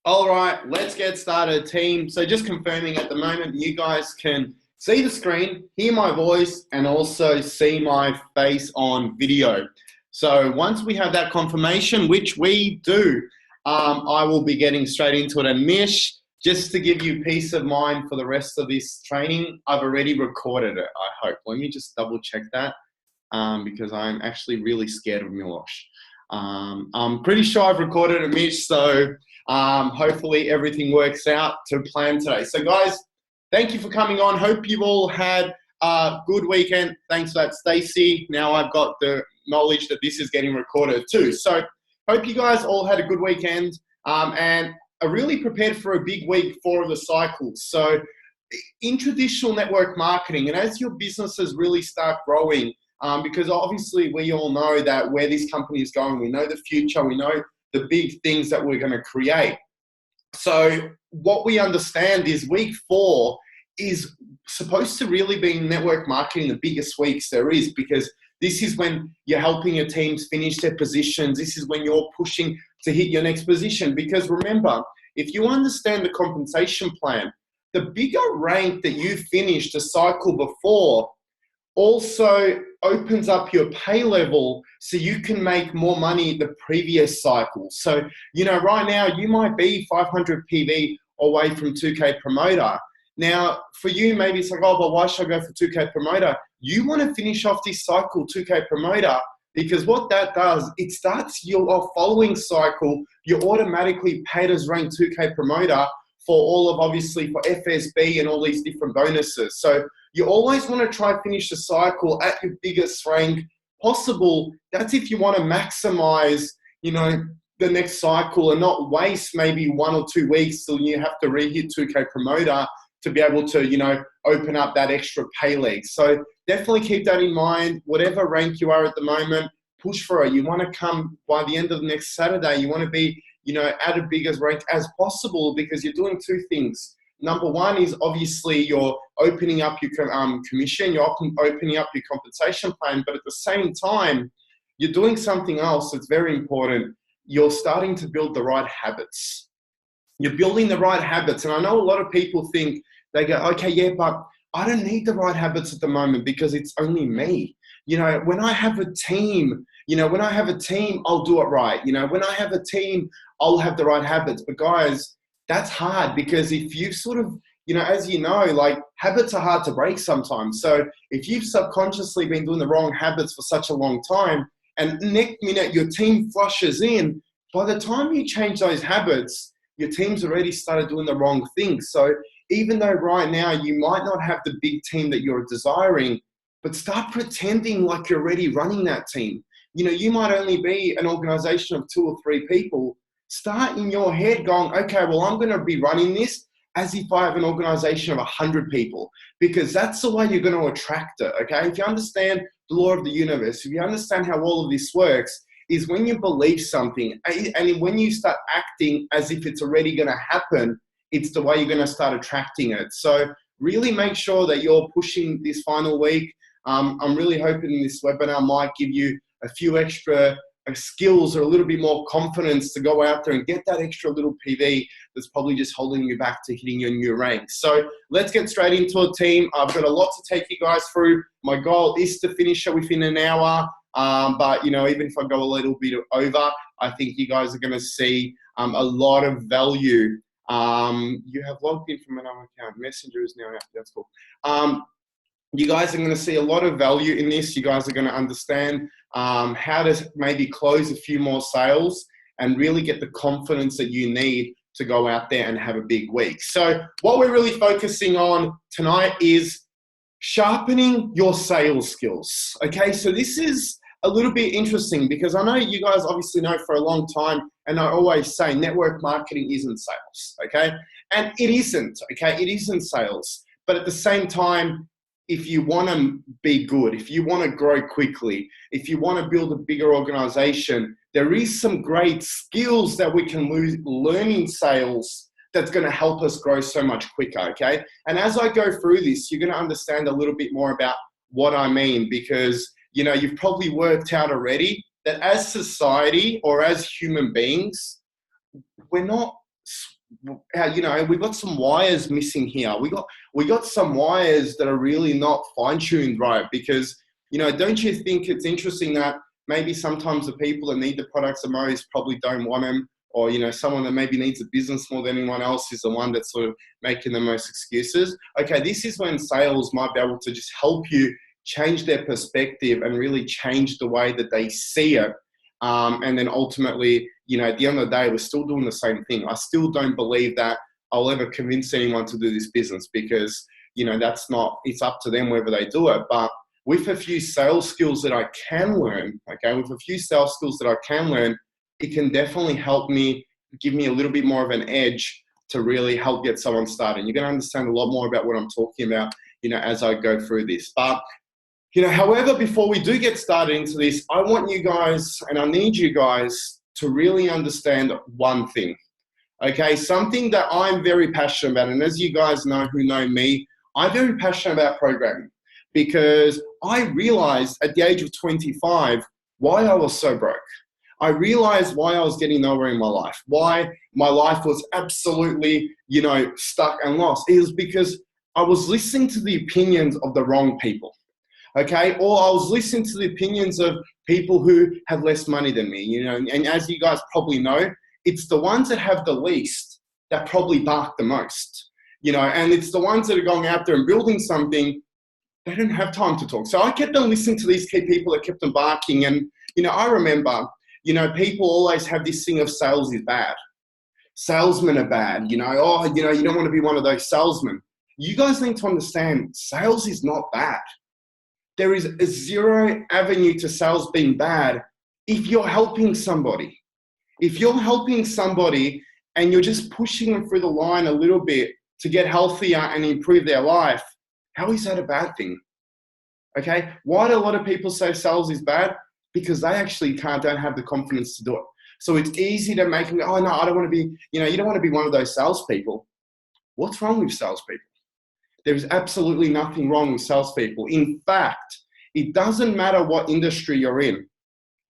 All right, let's get started, team. So just confirming at the moment, you guys can see the screen, hear my voice, and also see my face on video. So once we have that confirmation, which we do, I will be getting straight into it. And Mish, just to give you peace of mind for the rest of this training, I've already recorded it, I hope. Let me just double check that because I'm actually really scared of Milosh. I'm pretty sure I've recorded it, Mish, so hopefully everything works out to plan today. So guys, thank you for coming on. Hope you've all had a good weekend. Thanks for that, Stacey. Now I've got the knowledge that this is getting recorded too. So hope you guys all had a good weekend and are really prepared for a big week 4 of the cycle. So in traditional network marketing, and as your businesses really start growing, because obviously we all know that where this company is going, we know the future, we know the big things that we're going to create. So what we understand is week 4 is supposed to really be in network marketing the biggest weeks there is, because this is when you're helping your teams finish their positions. This is when you're pushing to hit your next position. Because remember, if you understand the compensation plan, the bigger rank that you finished the cycle before also opens up your pay level so you can make more money the previous cycle. So, you know, right now you might be 500 PV away from 2K promoter. Now, for you, maybe it's like, oh, but why should I go for 2K promoter? You want to finish off this cycle 2K promoter, because what that does, it starts your following cycle, you're automatically paid as rank 2K promoter for all of, obviously, for FSB and all these different bonuses. So you always want to try and finish the cycle at your biggest rank possible. That's if you want to maximize, you know, the next cycle and not waste maybe 1 or 2 weeks till you have to re-hit 2K promoter to be able to, you know, open up that extra pay leg. So definitely keep that in mind. Whatever rank you are at the moment, push for it. You want to come by the end of the next Saturday, you want to be, you know, at a biggest rank as possible, because you're doing 2 things. Number 1 is obviously you're opening up your commission, you're opening up your compensation plan, but at the same time, you're doing something else that's very important. You're starting to build the right habits. You're building the right habits. And I know a lot of people think, they go, okay, yeah, but I don't need the right habits at the moment because it's only me. You know, when I have a team, I'll do it right. You know, when I have a team, I'll have the right habits. But guys, that's hard, because if you sort of, you know, as you know, like, habits are hard to break sometimes. So if you've subconsciously been doing the wrong habits for such a long time, and next minute your team flushes in, by the time you change those habits, your team's already started doing the wrong things. So even though right now you might not have the big team that you're desiring, but start pretending like you're already running that team. You know, you might only be an organization of 2 or 3 people. Start in your head going, okay, well, I'm going to be running this as if I have an organization of 100 people, because that's the way you're going to attract it, okay? If you understand the law of the universe, if you understand how all of this works, is when you believe something and when you start acting as if it's already going to happen, it's the way you're going to start attracting it. So really make sure that you're pushing this final week. I'm really hoping this webinar might give you a few extra skills or a little bit more confidence to go out there and get that extra little PV that's probably just holding you back to hitting your new rank. So let's get straight into a team. I've got a lot to take you guys through. My goal is to finish it within an hour. But, you know, even if I go a little bit over, I think you guys are going to see a lot of value. You have logged in from another account. Messenger is now active. That's cool. You guys are going to see a lot of value in this. You guys are going to understand how to maybe close a few more sales and really get the confidence that you need to go out there and have a big week. So what we're really focusing on tonight is sharpening your sales skills. Okay, so this is a little bit interesting, because I know you guys obviously know for a long time, and I always say network marketing isn't sales, okay? And it isn't, okay? It isn't sales. But at the same time, if you want to be good, if you want to grow quickly, if you want to build a bigger organization, there is some great skills that we can learn in sales that's going to help us grow so much quicker, okay? And as I go through this, you're going to understand a little bit more about what I mean, because, you know, you've probably worked out already that as society or as human beings, we're not you know, we've got some wires missing here. We got some wires that are really not fine-tuned right, because, you know, don't you think it's interesting that maybe sometimes the people that need the products the most probably don't want them, or, you know, someone that maybe needs a business more than anyone else is the one that's sort of making the most excuses. Okay, this is when sales might be able to just help you change their perspective and really change the way that they see it. And then ultimately, you know, at the end of the day, we're still doing the same thing. I still don't believe that I'll ever convince anyone to do this business, because, you know, that's not, it's up to them whether they do it. But with a few sales skills that I can learn, okay, with a few sales skills that I can learn, it can definitely help me, give me a little bit more of an edge to really help get someone started. You're going to understand a lot more about what I'm talking about, you know, as I go through this. But, you know, however, before we do get started into this, I want you guys, and I need you guys to really understand one thing, okay? Something that I'm very passionate about, and as you guys know who know me, I'm very passionate about programming, because I realized at the age of 25 why I was so broke. I realized why I was getting nowhere in my life, why my life was absolutely, you know, stuck and lost. It was because I was listening to the opinions of the wrong people, okay? Or I was listening to the opinions of people who have less money than me, you know, and as you guys probably know, it's the ones that have the least that probably bark the most, you know, and it's the ones that are going out there and building something. They don't have time to talk. So I kept on listening to these key people that kept on barking. And, you know, I remember, you know, people always have this thing of sales is bad. Salesmen are bad, you know, oh, you know, you don't want to be one of those salesmen. You guys need to understand, sales is not bad. There is a zero avenue to sales being bad if you're helping somebody. If you're helping somebody and you're just pushing them through the line a little bit to get healthier and improve their life, how is that a bad thing? Okay, why do a lot of people say sales is bad? Because they actually don't have the confidence to do it. So it's easy to make them go, oh no, I don't want to be, you know, you don't want to be one of those salespeople. What's wrong with salespeople? There's absolutely nothing wrong with salespeople. In fact, it doesn't matter what industry you're in.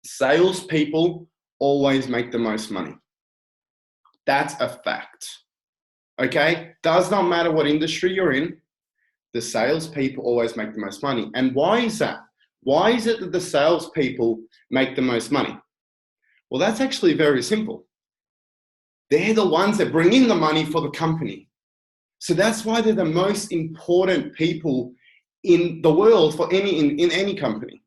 Salespeople always make the most money. That's a fact. Okay? Does not matter what industry you're in, the salespeople always make the most money. And why is that? Why is it that the salespeople make the most money? Well, that's actually very simple. They're the ones that bring in the money for the company. So that's why they're the most important people in the world for in any company.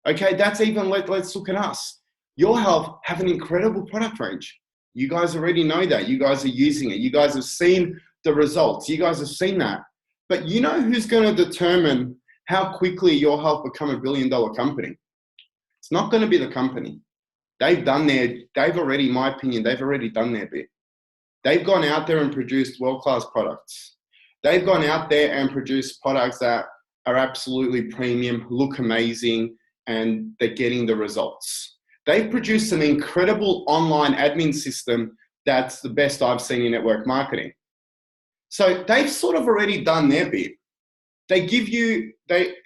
Okay, that's even, let's look at us. YOR Health have an incredible product range. You guys already know that. You guys are using it. You guys have seen the results. You guys have seen that. But you know who's going to determine how quickly YOR Health become $1 billion company? It's not going to be the company. They've already, in my opinion, they've already done their bit. They've gone out there and produced world-class products. They've gone out there and produced products that are absolutely premium, look amazing, and they're getting the results. They've produced an incredible online admin system that's the best I've seen in network marketing. So they've sort of already done their bit. They give you,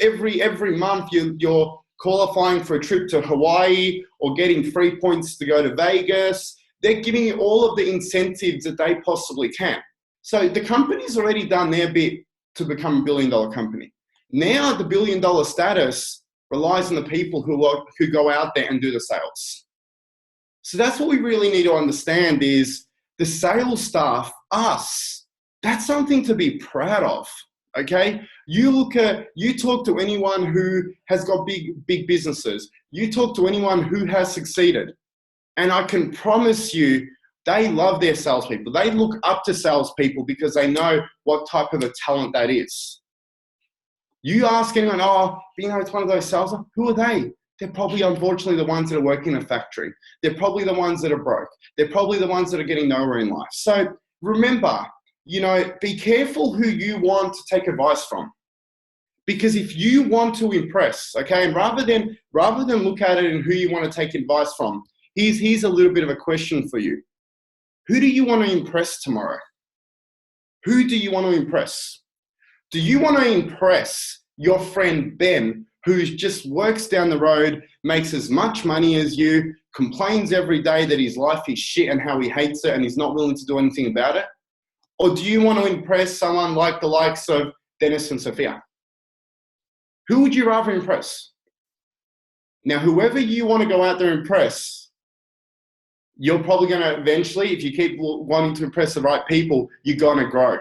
every month you're qualifying for a trip to Hawaii or getting free points to go to Vegas. They're giving you all of the incentives that they possibly can. So the company's already done their bit to become $1 billion company. Now the $1 billion status relies on the people who go out there and do the sales. So that's what we really need to understand is the sales staff, us, that's something to be proud of, okay? You talk to anyone who has got big businesses. You talk to anyone who has succeeded. And I can promise you, they love their salespeople. They look up to salespeople because they know what type of a talent that is. You ask anyone, oh, you know, it's one of those salesmen, who are they? They're probably, unfortunately, the ones that are working in a factory. They're probably the ones that are broke. They're probably the ones that are getting nowhere in life. So remember, you know, be careful who you want to take advice from. Because if you want to impress, okay, and rather than look at it and who you want to take advice from, here's a little bit of a question for you. Who do you want to impress tomorrow? Who do you want to impress? Do you want to impress your friend Ben, who just works down the road, makes as much money as you, complains every day that his life is shit and how he hates it and he's not willing to do anything about it? Or do you want to impress someone like the likes of Dennis and Sophia? Who would you rather impress? Now, whoever you want to go out there and impress, you're probably going to eventually, if you keep wanting to impress the right people, you're going to grow.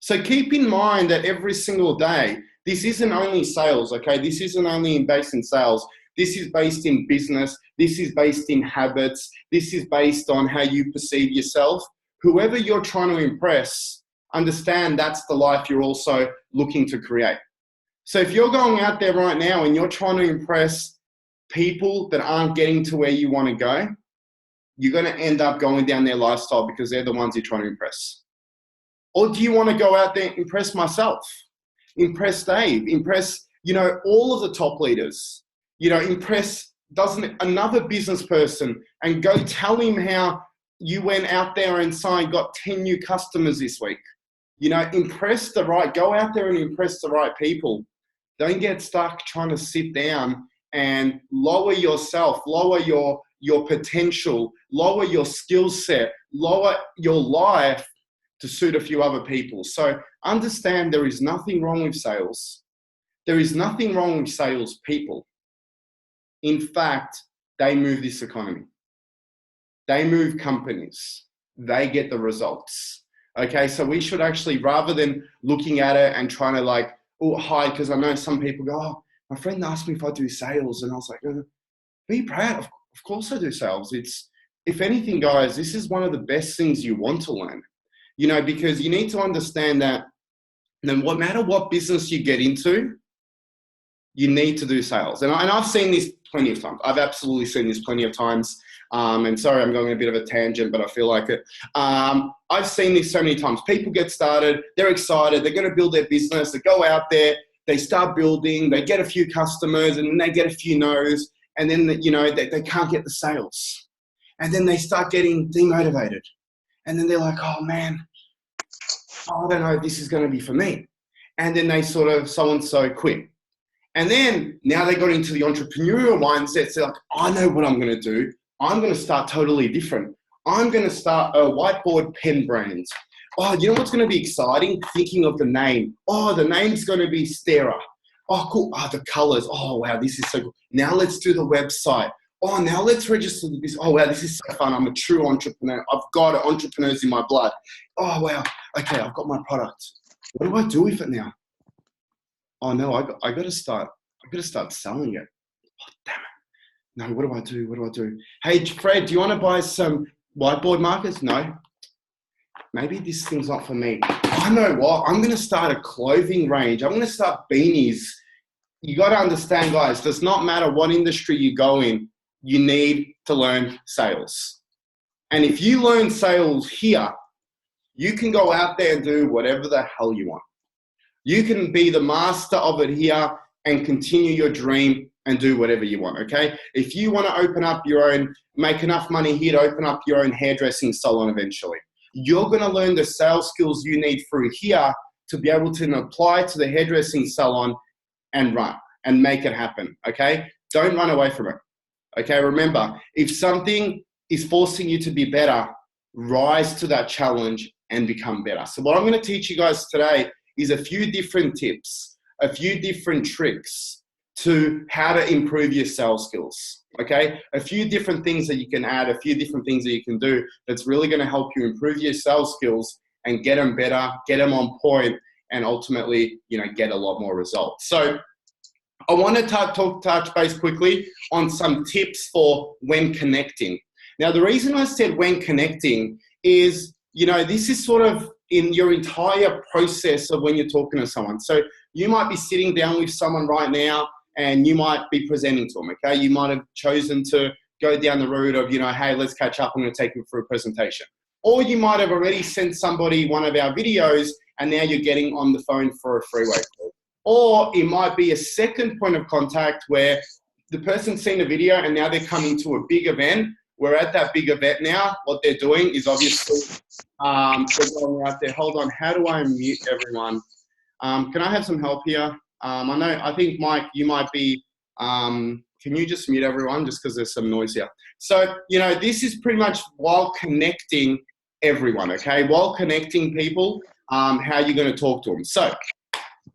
So keep in mind that every single day, this isn't only sales, okay? This isn't only based in sales. This is based in business. This is based in habits. This is based on how you perceive yourself. Whoever you're trying to impress, understand that's the life you're also looking to create. So if you're going out there right now and you're trying to impress people that aren't getting to where you want to go, you're going to end up going down their lifestyle because they're the ones you're trying to impress. Or do you want to go out there and impress myself? Impress Dave, impress, all of the top leaders, impress another business person and go tell him how you went out there and got 10 new customers this week. Go out there and impress the right people. Don't get stuck trying to sit down and lower yourself, lower your potential, lower your skill set, lower your life to suit a few other people. So understand there is nothing wrong with sales. There is nothing wrong with sales people. In fact, they move this economy. They move companies. They get the results. Okay, so we should actually, rather than looking at it and trying to hide, because I know some people go, oh, my friend asked me if I do sales. And I was like, be proud. Of course I do sales. If anything, guys, this is one of the best things you want to learn. Because you need to understand that no matter what business you get into, you need to do sales. And I've seen this plenty of times. I've absolutely seen this plenty of times. And sorry, I'm going a bit of a tangent, but I feel like it. I've seen this so many times. People get started, they're excited, they're going to build their business, they go out there, they start building, they get a few customers, and then they get a few no's, and then, they can't get the sales. And then they start getting demotivated. And then they're like, oh man, I don't know if this is going to be for me. And then they so-and-so quit. And then now they got into the entrepreneurial mindset. So like, I know what I'm going to do. I'm going to start totally different. I'm going to start a whiteboard pen brand. Oh, you know what's going to be exciting? Thinking of the name. Oh, the name's going to be Stera. Oh, cool. Oh, the colors. Oh, wow, this is so cool. Now let's do the website. Oh, now let's register this. Oh, wow, this is so fun. I'm a true entrepreneur. I've got entrepreneurs in my blood. Oh, wow. Okay, I've got my product. What do I do with it now? Oh, no, I got to start selling it. Oh, damn it. No, what do I do? What do I do? Hey, Fred, do you want to buy some whiteboard markers? No. Maybe this thing's not for me. I know what. I'm going to start a clothing range. I'm going to start beanies. You got to understand, guys, does not matter what industry you go in, you need to learn sales. And if you learn sales here, you can go out there and do whatever the hell you want. You can be the master of it here and continue your dream and do whatever you want, okay? If you want to open up make enough money here to open up your own hairdressing salon eventually, you're going to learn the sales skills you need through here to be able to apply to the hairdressing salon and run and make it happen, okay? Don't run away from it, okay? Remember, if something is forcing you to be better, rise to that challenge and become better. So what I'm going to teach you guys today is a few different tips, a few different tricks to how to improve your sales skills, okay? A few different things that you can add, a few different things that you can do that's really going to help you improve your sales skills and get them better, get them on point, and ultimately, get a lot more results. So I want to touch base quickly on some tips for when connecting. Now, the reason I said when connecting is, this is sort of in your entire process of when you're talking to someone. So you might be sitting down with someone right now and you might be presenting to them, okay? You might have chosen to go down the route of, hey, let's catch up. I'm going to take you for a presentation. Or you might have already sent somebody one of our videos and now you're getting on the phone for a freeway call. Or it might be a second point of contact where the person's seen a video and now they're coming to a big event. We're at that big event now. What they're doing is obviously they're going out there. Hold on, how do I mute everyone? Can I have some help here? I think, Mike, you might be can you just mute everyone just because there's some noise here? So, you know, this is pretty much while connecting everyone, okay? While connecting people, how you're going to talk to them. So,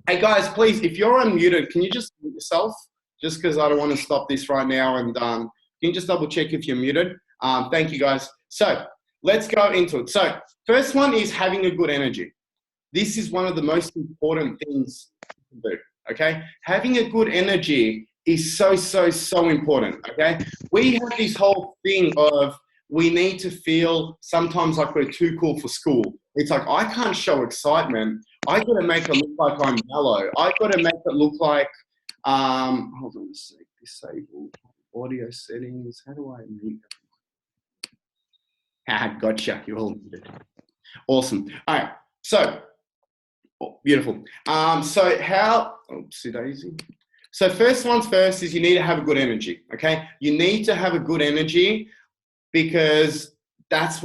hey guys, please, if you're unmuted, can you just mute yourself? Just because I don't want to stop this right now. And can you just double check if you're muted? Thank you guys. So, let's go into it. So, first one is having a good energy. This is one of the most important things you can do, okay? Having a good energy is so important, okay? We have this whole thing of we need to feel sometimes like we're too cool for school. It's like, I can't show excitement. I got to make it look like I'm mellow. I got to make it look like, hold on a sec, disable audio settings. How do I mute? Gotcha, you're all muted. Awesome. All right, so, beautiful. So how, oopsie daisy. So first one's first is you need to have a good energy, okay? You need to have a good energy because that's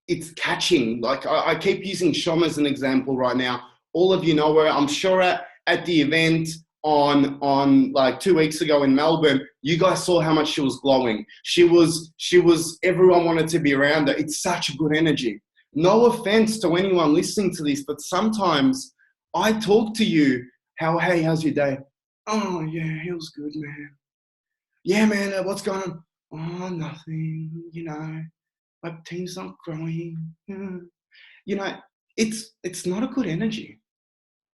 it's catching. Like I keep using Shom as an example right now. All of you know her. I'm sure at the event on like 2 weeks ago in Melbourne, you guys saw how much she was glowing. She was, everyone wanted to be around her. It's such a good energy. No offense to anyone listening to this, but sometimes I talk to you, hey, how's your day? Oh, yeah, it was good, man. Yeah, man, what's going on? Oh, nothing, you know, my team's not growing. You know, it's not a good energy.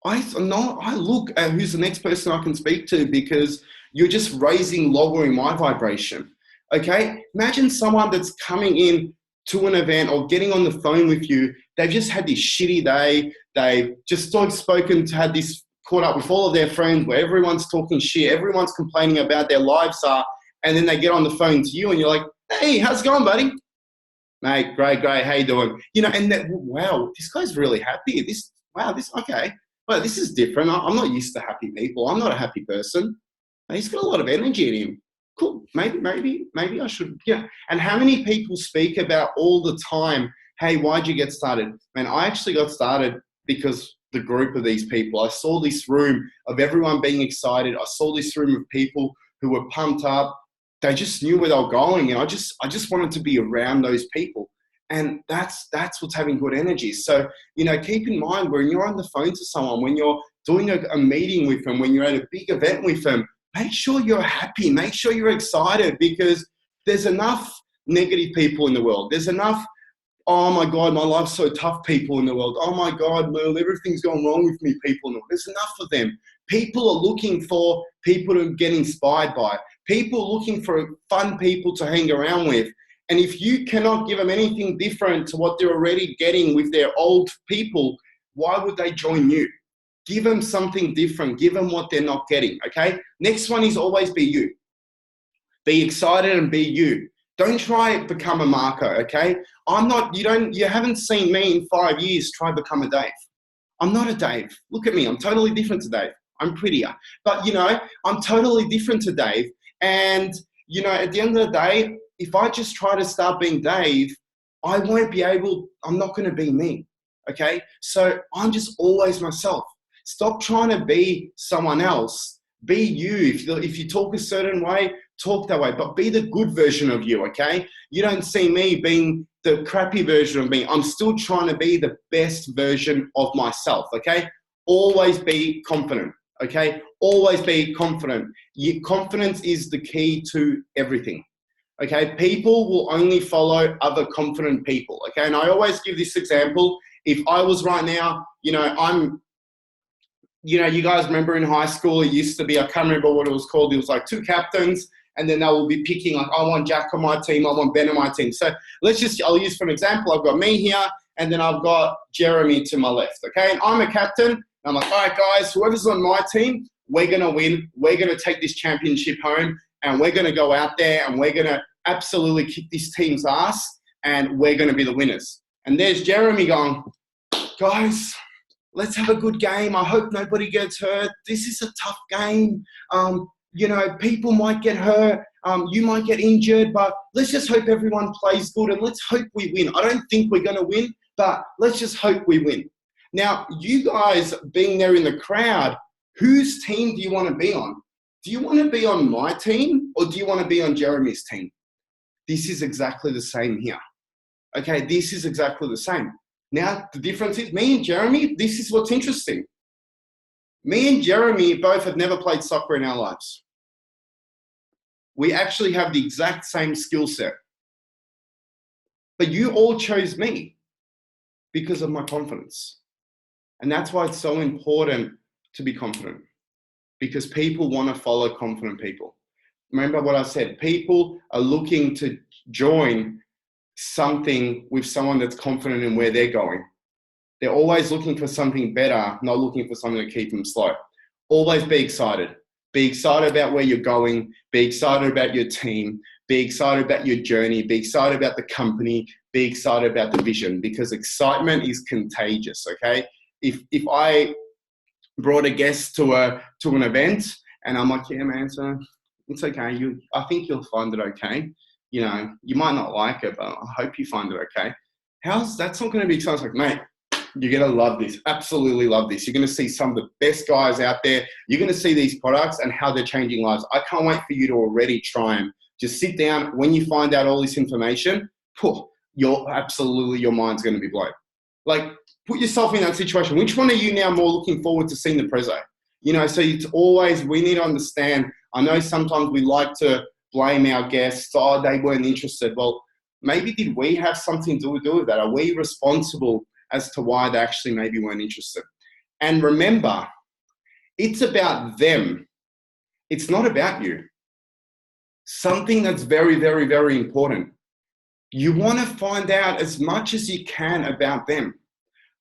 I look at who's the next person I can speak to because you're just lowering my vibration, okay? Imagine someone that's coming in to an event or getting on the phone with you. They've just had this shitty day. They've just had this caught up with all of their friends where everyone's talking shit, everyone's complaining about their lives and then they get on the phone to you and you're like, hey, how's it going, buddy? Mate, great, how you doing? You know, and wow, this guy's really happy. Okay. Well, this is different. I'm not used to happy people. I'm not a happy person. He's got a lot of energy in him. Cool, maybe I should, yeah. And how many people speak about all the time, hey, why'd you get started? Man, I actually got started because the group of these people. I saw this room of everyone being excited. I saw this room of people who were pumped up. They just knew where they were going. And I just wanted to be around those people. And that's what's having good energy. So, you know, keep in mind when you're on the phone to someone, when you're doing a meeting with them, when you're at a big event with them, make sure you're happy. Make sure you're excited because there's enough negative people in the world. There's enough, oh my God, my life's so tough people in the world. Oh my God, Merle, everything's going wrong with me people in the world. There's enough of them. People are looking for people to get inspired by. People are looking for fun people to hang around with. And if you cannot give them anything different to what they're already getting with their old people, why would they join you? Give them something different. Give them what they're not getting, okay? Next one is always be you. Be excited and be you. Don't try to become a Marco, okay? You haven't seen me in 5 years try to become a Dave. I'm not a Dave. Look at me. I'm totally different to Dave. I'm prettier. But, you know, I'm totally different to Dave. And, you know, at the end of the day, if I just try to start being Dave, I'm not going to be me, okay? So I'm just always myself. Stop trying to be someone else. Be you. If you talk a certain way, talk that way, but be the good version of you, okay? You don't see me being the crappy version of me. I'm still trying to be the best version of myself, okay? Always be confident, okay? Always be confident. Confidence is the key to everything. Okay, people will only follow other confident people, okay? And I always give this example. If I was right now, you know, you guys remember in high school, it used to be, I can't remember what it was called. It was like 2 captains, and then they will be picking, like, I want Jack on my team, I want Ben on my team. So I'll use for an example. I've got me here, and then I've got Jeremy to my left, okay? And I'm a captain. And I'm like, all right, guys, whoever's on my team, we're going to win. We're going to take this championship home, and we're going to go out there, and we're going to absolutely kick this team's ass, and we're going to be the winners. And there's Jeremy going, guys, let's have a good game. I hope nobody gets hurt. This is a tough game. You know, people might get hurt. You might get injured, but let's just hope everyone plays good and let's hope we win. I don't think we're going to win, but let's just hope we win. Now, you guys being there in the crowd, whose team do you want to be on? do you want to be on my team or do you want to be on Jeremy's team? This is exactly the same here. Okay, this is exactly the same. Now, the difference is me and Jeremy, this is what's interesting. Me and Jeremy both have never played soccer in our lives. We actually have the exact same skill set. But you all chose me because of my confidence. And that's why it's so important to be confident, because people want to follow confident people. Remember what I said, people are looking to join something with someone that's confident in where they're going. They're always looking for something better, not looking for something to keep them slow. Always be excited. Be excited about where you're going. Be excited about your team. Be excited about your journey. Be excited about the company. Be excited about the vision, because excitement is contagious, okay? If I brought a guest to an event and I'm like, yeah, man, so it's okay. I think you'll find it okay. You know, you might not like it, but I hope you find it okay. That's not going to be exciting. Like, mate, you're going to love this. Absolutely love this. You're going to see some of the best guys out there. You're going to see these products and how they're changing lives. I can't wait for you to already try them. Just sit down. When you find out all this information, your mind's going to be blown. Like, put yourself in that situation. Which one are you now more looking forward to seeing the prezzo? You know, so it's always, we need to understand. I know sometimes we like to blame our guests. Oh, they weren't interested. Well, maybe did we have something to do with that? Are we responsible as to why they actually maybe weren't interested? And remember, it's about them. It's not about you. Something that's very, very, very important. You want to find out as much as you can about them,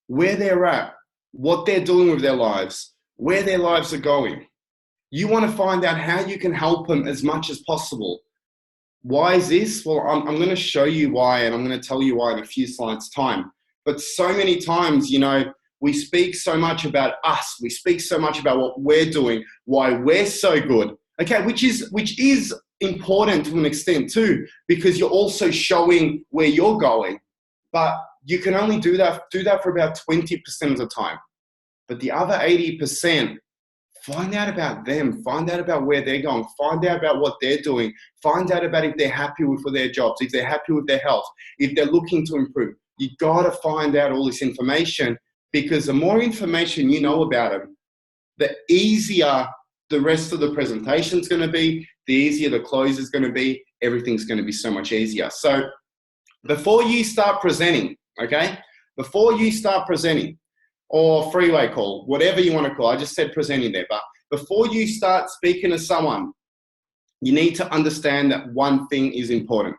where they're at, what they're doing with their lives, where their lives are going. You want to find out how you can help them as much as possible. Why is this? Well, I'm going to show you why, and I'm going to tell you why in a few slides' time. But so many times, you know, we speak so much about us. We speak so much about what we're doing, why we're so good. Okay, which is important to an extent too, because you're also showing where you're going. But you can only do that for about 20% of the time. But the other 80%, find out about them, find out about where they're going, find out about what they're doing, find out about if they're happy with their jobs, if they're happy with their health, if they're looking to improve. You gotta find out all this information, because the more information you know about them, the easier the rest of the presentation is gonna be, the easier the close is gonna be, everything's gonna be so much easier. So before you start presenting, okay? Before you start presenting, or freeway call, whatever you want to call. I just said presenting there, but before you start speaking to someone, you need to understand that one thing is important.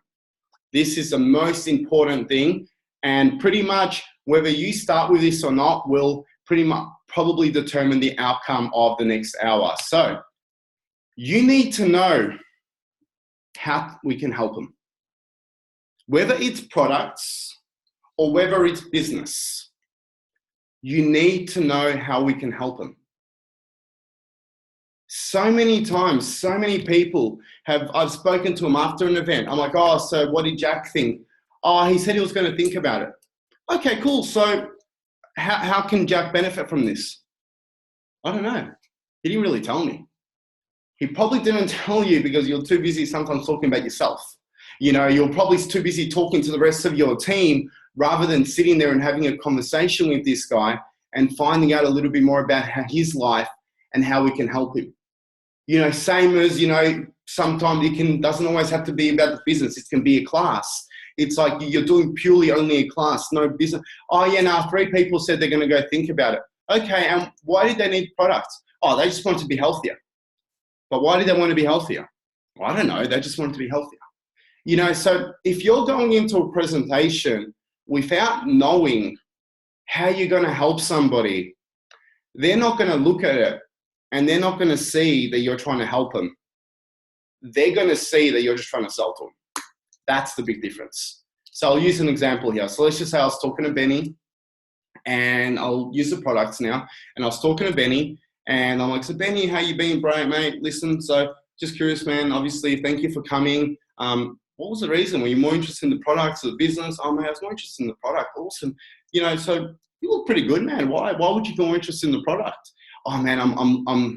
This is the most important thing, and pretty much whether you start with this or not will pretty much probably determine the outcome of the next hour. So you need to know how we can help them. Whether it's products or whether it's business, you need to know how we can help them. So many times, so many people I've spoken to them after an event. I'm like, oh, so what did Jack think? Oh, he said he was going to think about it. Okay, cool. So how can Jack benefit from this? I don't know. He didn't really tell me. He probably didn't tell you because you're too busy sometimes talking about yourself. You know, you're probably too busy talking to the rest of your team rather than sitting there and having a conversation with this guy and finding out a little bit more about his life and how we can help him. You know, same as, you know, sometimes doesn't always have to be about the business. It can be a class. It's like you're doing purely only a class, no business. Oh yeah, now 3 people said they're going to go think about it. Okay, and why did they need products? Oh, they just want to be healthier. But why did they want to be healthier? Well, I don't know. They just wanted to be healthier. You know, so if you're going into a presentation without knowing how you're going to help somebody, they're not going to look at it and they're not going to see that you're trying to help them. They're going to see that you're just trying to sell to them. That's the big difference. So I'll use an example here. So let's just say I was talking to Benny, and I'll use the products now. And I was talking to Benny, and I'm like, so Benny, how you been, bro, mate? Listen, so just curious, man. Obviously, thank you for coming. What was the reason? Were you more interested in the products or the business? Oh, man, I was more interested in the product. Awesome. You know, so you look pretty good, man. Why would you be more interested in the product? oh man,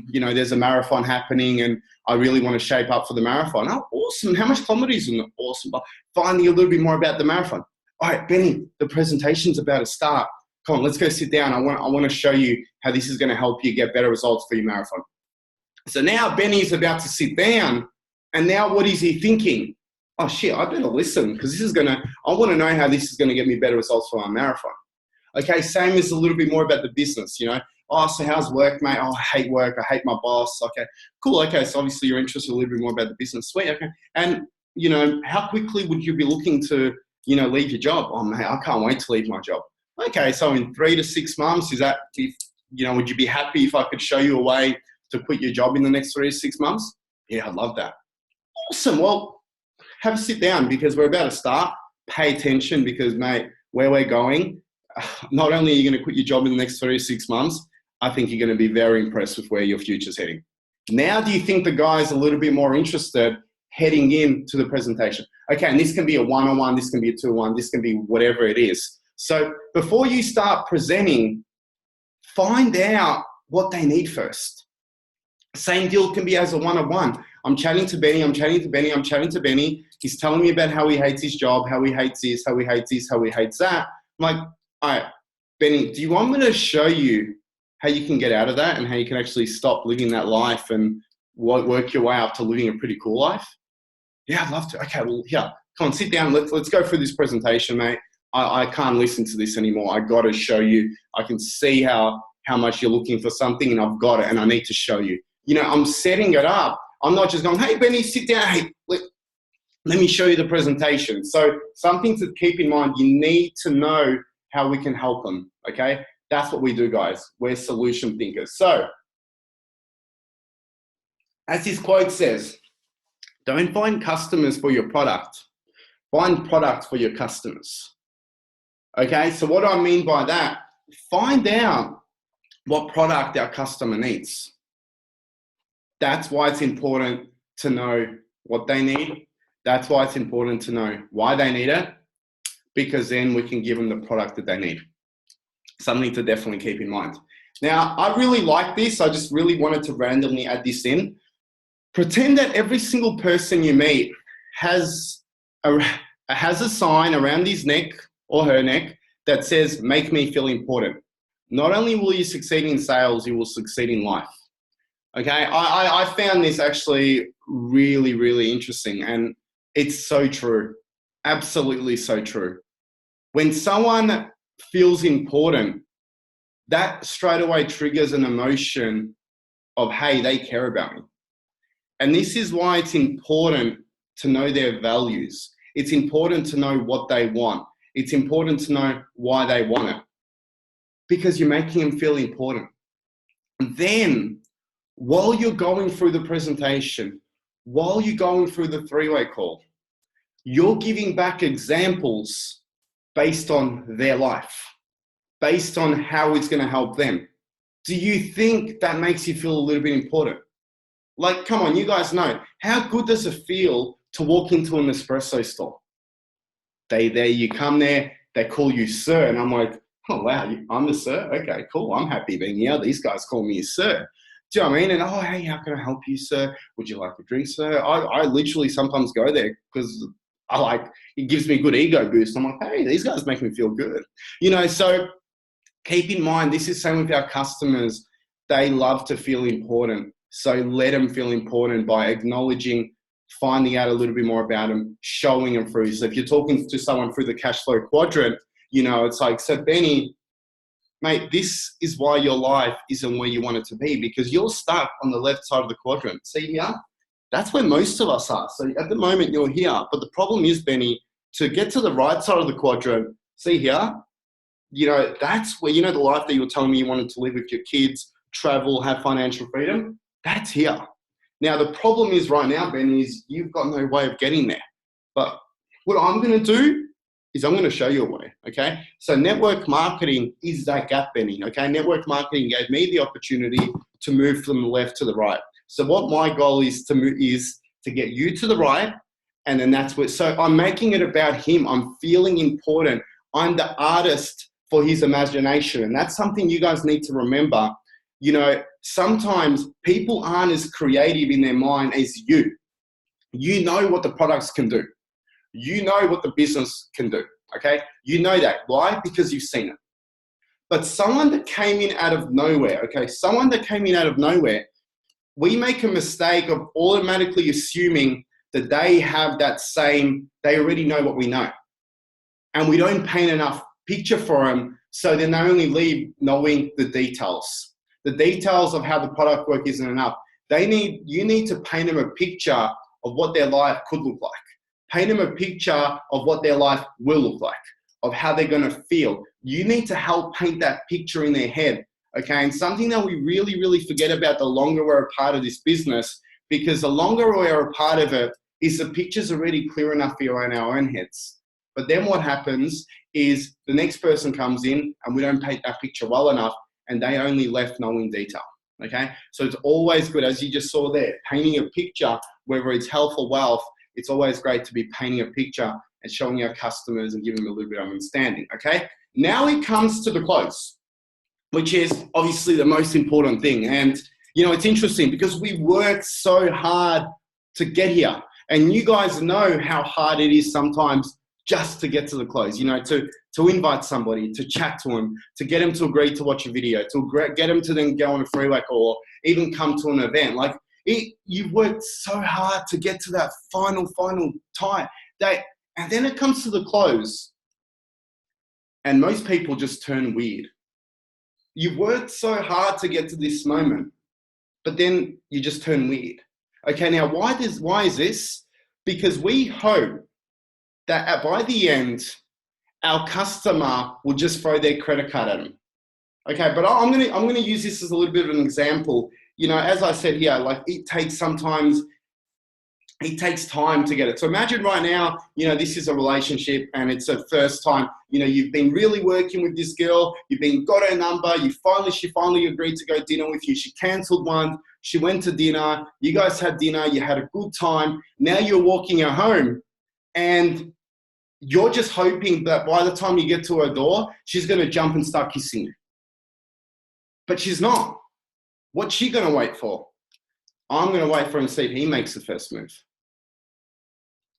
you know, there's a marathon happening and I really want to shape up for the marathon. Oh, awesome. How much kilometers? Awesome. Finding a little bit more about the marathon. All right, Benny, the presentation's about to start. Come on, let's go sit down. I want to show you how this is going to help you get better results for your marathon. So now Benny's about to sit down, and now what is he thinking? Oh shit, I better listen because I want to know how this is going to get me better results for my marathon. Okay, same as a little bit more about the business, you know. Oh, so how's work, mate? Oh, I hate work. I hate my boss. Okay, cool. Okay, so obviously you're interested a little bit more about the business. Sweet, okay. And, you know, how quickly would you be looking to, you know, leave your job? Oh, mate, I can't wait to leave my job. Okay, so in 3 to 6 months, would you be happy if I could show you a way to quit your job in the next 3 to 6 months? Yeah, I'd love that. Awesome. Well, have a sit down because we're about to start. Pay attention because, mate, where we're going, not only are you going to quit your job in the next 3 to 6 months, I think you're going to be very impressed with where your future's heading. Now, do you think the guy's a little bit more interested heading into the presentation? Okay, and this can be a one-on-one, this can be a two-on-one, this can be whatever it is. So before you start presenting, find out what they need first. Same deal can be as a one-on-one. I'm chatting to Benny. He's telling me about how he hates his job, how he hates this, how he hates this, how he hates that. I'm like, all right, Benny, do you want me to show you how you can get out of that and how you can actually stop living that life and work your way up to living a pretty cool life? Yeah, I'd love to. Okay, well, yeah, come on, sit down. Let's go through this presentation, mate. I can't listen to this anymore. I got to show you. I can see how much you're looking for something and I've got it and I need to show you. You know, I'm setting it up. I'm not just going, hey, Benny, sit down. Hey, let me show you the presentation. So something to keep in mind, you need to know how we can help them, okay? That's what we do, guys. We're solution thinkers. So, as this quote says, don't find customers for your product. Find product for your customers. Okay, so what do I mean by that? Find out what product our customer needs. That's why it's important to know what they need. That's why it's important to know why they need it, because then we can give them the product that they need. Something to definitely keep in mind. Now, I really like this. I just really wanted to randomly add this in. Pretend that every single person you meet has a sign around his neck or her neck that says, make me feel important. Not only will you succeed in sales, you will succeed in life. Okay, I found this actually really, really interesting and it's so true. Absolutely so true. When someone feels important, that straight away triggers an emotion of, hey, they care about me. And this is why it's important to know their values. It's important to know what they want. It's important to know why they want it. Because you're making them feel important. And then, while you're going through the presentation, while you're going through the three-way call, you're giving back examples based on their life, based on how it's going to help them. Do you think that makes you feel a little bit important? Like, come on, you guys know. How good does it feel to walk into an espresso store? You come there, they call you sir, and I'm like, oh wow, I'm the sir? Okay, cool, I'm happy being here. These guys call me sir. Do you know what I mean? And, oh, hey, how can I help you, sir? Would you like a drink, sir? I literally sometimes go there because it gives me a good ego boost. I'm like, hey, these guys make me feel good. You know, so keep in mind, this is same with our customers. They love to feel important. So let them feel important by acknowledging, finding out a little bit more about them, showing them through. So if you're talking to someone through the cash flow quadrant, you know, it's like, so Benny, mate, this is why your life isn't where you want it to be because you're stuck on the left side of the quadrant. See here? That's where most of us are. So at the moment you're here, but the problem is, Benny, to get to the right side of the quadrant, see here? You know, that's where, you know, the life that you were telling me you wanted to live with your kids, travel, have financial freedom, that's here. Now, the problem is right now, Benny, is you've got no way of getting there. But what I'm going to do is I'm going to show you a way, okay? So network marketing is that gap, Benny, okay? Network marketing gave me the opportunity to move from the left to the right. So what my goal is to get you to the right, and then that's what, so I'm making it about him. I'm feeling important. I'm the artist for his imagination. And that's something you guys need to remember. you know, sometimes people aren't as creative in their mind as you. You know what the products can do. You know what the business can do, okay? You know that. Why? Because you've seen it. But someone that came in out of nowhere, okay, someone that came in out of nowhere, we make a mistake of automatically assuming that they have that same, they already know what we know. And we don't paint enough picture for them, so then they only leave knowing the details. The details of how the product works isn't enough. You need to paint them a picture of what their life could look like. Paint them a picture of what their life will look like, of how they're going to feel. You need to help paint that picture in their head, okay? And something that we really, really forget about the longer we're a part of this business, because the longer we're a part of it, is the picture's already clear enough for you in our own heads. But then what happens is the next person comes in and we don't paint that picture well enough, and they only left knowing detail, okay? So it's always good, as you just saw there, painting a picture, whether it's health or wealth, it's always great to be painting a picture and showing our customers and giving them a little bit of understanding, okay? Now it comes to the close, which is obviously the most important thing. And, you know, it's interesting because we work so hard to get here. And you guys know how hard it is sometimes just to get to the close, you know, to invite somebody, to chat to them, to get them to agree to watch a video, to get them to then go on a freeway call, or even come to an event. Like, you've worked so hard to get to that final time date, and then it comes to the close, and most people just turn weird. You've worked so hard to get to this moment, but then you just turn weird. Okay, now why is this? Because we hope that by the end, our customer will just throw their credit card at them. Okay, but I'm gonna use this as a little bit of an example. You know, as I said here, like it takes time to get it. So imagine right now, you know, this is a relationship and it's a first time, you know, you've been really working with this girl, got her number, she finally agreed to go dinner with you. She canceled one, she went to dinner, you guys had dinner, you had a good time. Now you're walking her home and you're just hoping that by the time you get to her door, she's going to jump and start kissing you. But she's not. What's she going to wait for? I'm going to wait for him to see if he makes the first move.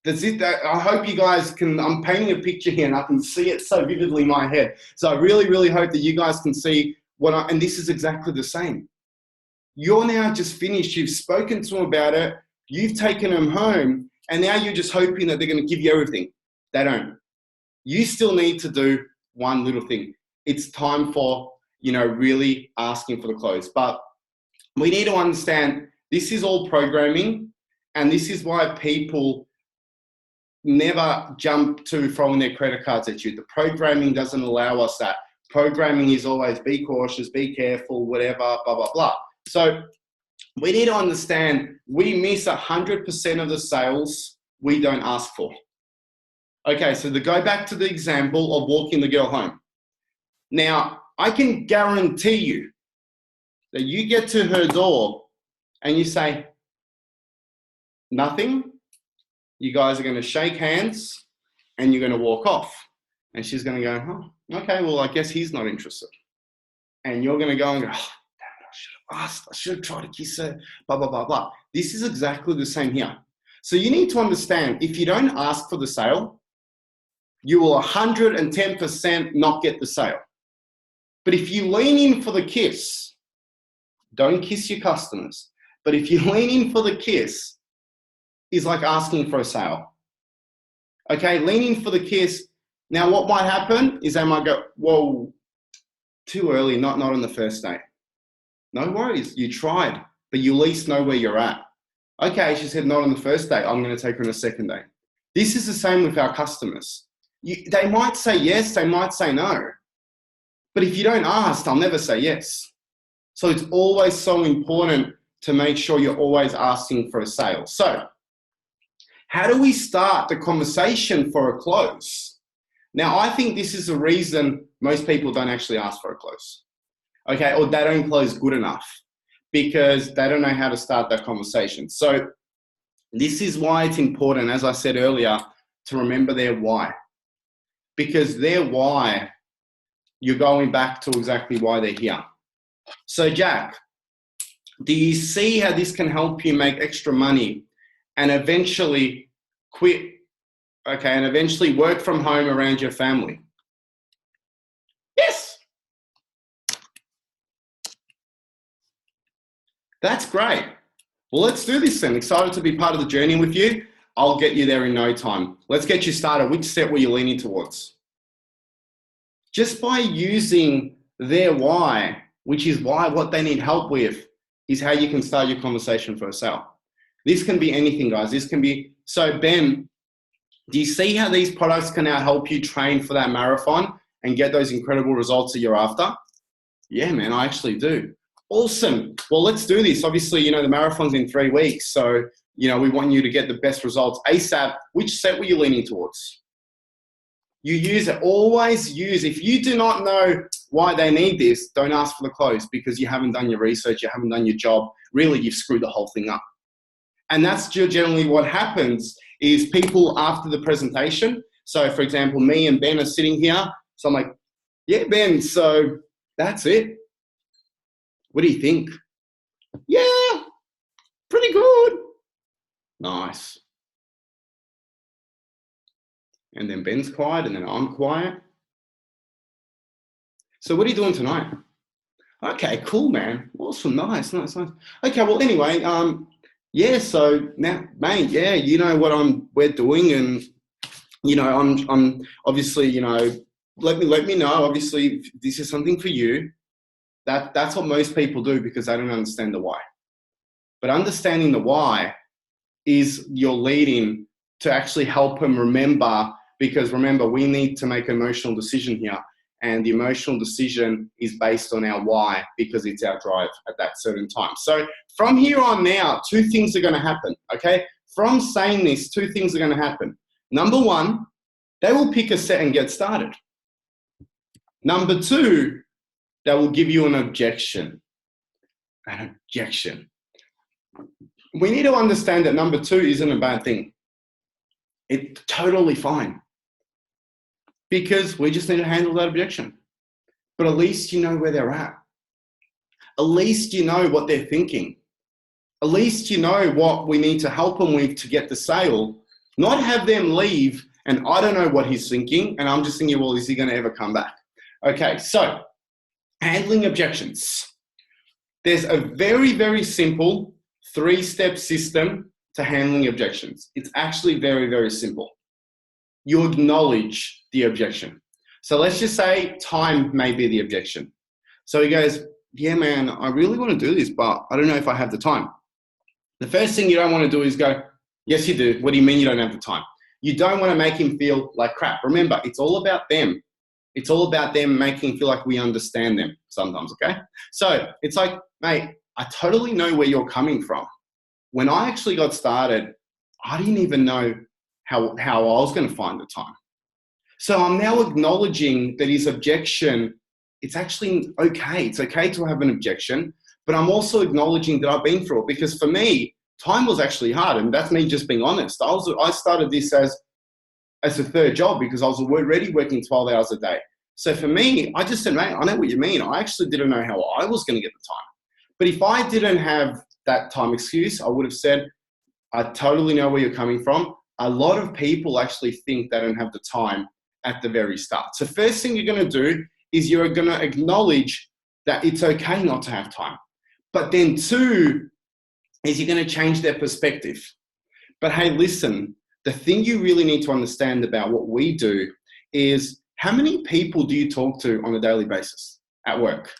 That's it. I hope you guys can, I'm painting a picture here and I can see it so vividly in my head. So I really, really hope that you guys can see and this is exactly the same. You're now just finished. You've spoken to them about it. You've taken them home and now you're just hoping that they're going to give you everything. They don't. You still need to do one little thing. It's time for, you know, really asking for the close. But we need to understand this is all programming, and this is why people never jump to throwing their credit cards at you. The programming doesn't allow us that. Programming is always be cautious, be careful, whatever, blah, blah, blah. So we need to understand we miss 100% of the sales we don't ask for. Okay, so to go back to the example of walking the girl home. Now, I can guarantee you that you get to her door and you say, nothing. You guys are going to shake hands and you're going to walk off. And she's going to go, oh, okay, well, I guess he's not interested. And you're going to go and go, oh, damn it, I should have asked. I should have tried to kiss her, blah, blah, blah, blah. This is exactly the same here. So you need to understand, if you don't ask for the sale, you will 110% not get the sale. But if you lean in for the kiss, don't kiss your customers. But if you lean in for the kiss, is like asking for a sale. Okay, lean in for the kiss. Now what might happen is they might go, whoa, too early, not on the first date. No worries, you tried, but you at least know where you're at. Okay, she said not on the first date, I'm going to take her on a second date. This is the same with our customers. They might say yes, they might say no. But if you don't ask, they'll never say yes. So it's always so important to make sure you're always asking for a sale. So how do we start the conversation for a close? Now, I think this is the reason most people don't actually ask for a close. Okay, or they don't close good enough because they don't know how to start that conversation. So this is why it's important, as I said earlier, to remember their why. Because their why, you're going back to exactly why they're here. So Jack, do you see how this can help you make extra money and eventually quit, okay, and eventually work from home around your family? Yes. That's great. Well, let's do this then. Excited to be part of the journey with you. I'll get you there in no time. Let's get you started. Which step were you leaning towards? Just by using their why, which is why what they need help with, is how you can start your conversation for a sale. This can be anything, guys. This can be, so Ben, do you see how these products can now help you train for that marathon and get those incredible results that you're after? Yeah, man, I actually do. Awesome. Well, let's do this. Obviously, you know, the marathon's in 3 weeks. So, you know, we want you to get the best results ASAP. Which set were you leaning towards? You use it. Always use. If you do not know why they need this, don't ask for the close because you haven't done your research, you haven't done your job. Really, you've screwed the whole thing up. And that's generally what happens is people after the presentation. So, for example, me and Ben are sitting here. So I'm like, yeah, Ben, so that's it. What do you think? Yeah, pretty good. Nice. And then Ben's quiet and then I'm quiet. So what are you doing tonight? Okay, cool, man. Awesome, nice. Okay, well, anyway, yeah, so now, mate, yeah, you know what we're doing and, you know, I'm obviously, you know, let me know, obviously, if this is something for you. That's what most people do because they don't understand the why. But understanding the why is your lead-in to actually help them remember, because remember, we need to make an emotional decision here. And the emotional decision is based on our why because it's our drive at that certain time. So from here on now, 2 things are going to happen, okay? From saying this, 2 things are going to happen. Number 1, they will pick a set and get started. Number 2, they will give you an objection. An objection. We need to understand that number 2 isn't a bad thing. It's totally fine. Because we just need to handle that objection. But at least you know where they're at. At least you know what they're thinking. At least you know what we need to help them with to get the sale. Not have them leave and I don't know what he's thinking and I'm just thinking, well, is he going to ever come back? Okay, so handling objections. There's a very, very simple 3-step system to handling objections. It's actually very, very simple. You acknowledge the objection. So let's just say time may be the objection. So he goes, yeah, man, I really want to do this, but I don't know if I have the time. The first thing you don't want to do is go, yes, you do. What do you mean you don't have the time? You don't want to make him feel like crap. Remember, it's all about them. It's all about them making him feel like we understand them sometimes, okay? So it's like, mate, I totally know where you're coming from. When I actually got started, I didn't even know how I was going to find the time. So I'm now acknowledging that his objection, it's actually okay. It's okay to have an objection, but I'm also acknowledging that I've been through it because for me, time was actually hard. And that's me just being honest. I started this as a 3rd job because I was already working 12 hours a day. So for me, I just said, mate, I know what you mean. I actually didn't know how I was going to get the time. But if I didn't have that time excuse, I would have said, I totally know where you're coming from. A lot of people actually think they don't have the time at the very start. So first thing you're going to do is you're going to acknowledge that it's okay not to have time. But then 2 is you're going to change their perspective. But hey, listen, the thing you really need to understand about what we do is how many people do you talk to on a daily basis at work?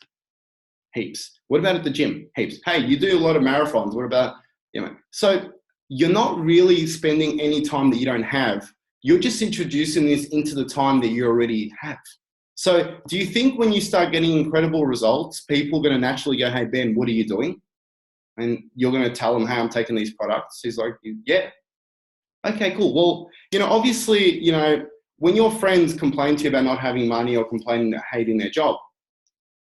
Heaps. What about at the gym? Heaps. Hey, you do a lot of marathons. What about, you know? So you're not really spending any time that you don't have. You're just introducing this into the time that you already have. So do you think when you start getting incredible results, people are going to naturally go, hey, Ben, what are you doing? And you're going to tell them, hey, I'm taking these products. He's like, yeah. Okay, cool. Well, you know, obviously, you know, when your friends complain to you about not having money or complaining that hating their job,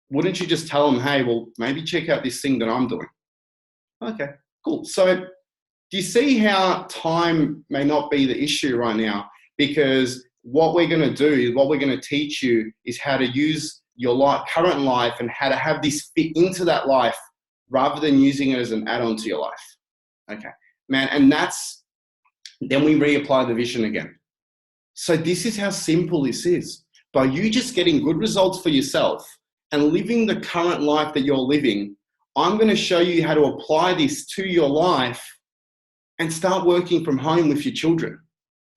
wouldn't you just tell them, hey, well, maybe check out this thing that I'm doing? Okay, cool. So do you see how time may not be the issue right now? Because what we're going to do is what we're going to teach you is how to use your current life and how to have this fit into that life rather than using it as an add-on to your life. Okay, man, and then we reapply the vision again. So this is how simple this is. By you just getting good results for yourself and living the current life that you're living, I'm going to show you how to apply this to your life and start working from home with your children.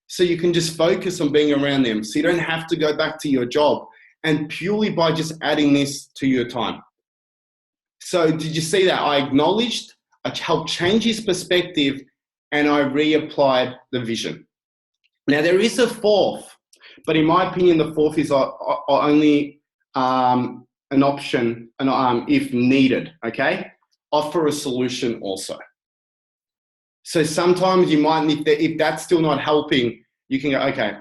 So you can just focus on being around them. So you don't have to go back to your job, and purely by just adding this to your time. So did you see that? I acknowledged, I helped change his perspective, and I reapplied the vision. Now there is a fourth, but in my opinion, the fourth is only an option if needed, okay? Offer a solution also. So sometimes you might, if that's still not helping, you can go, okay,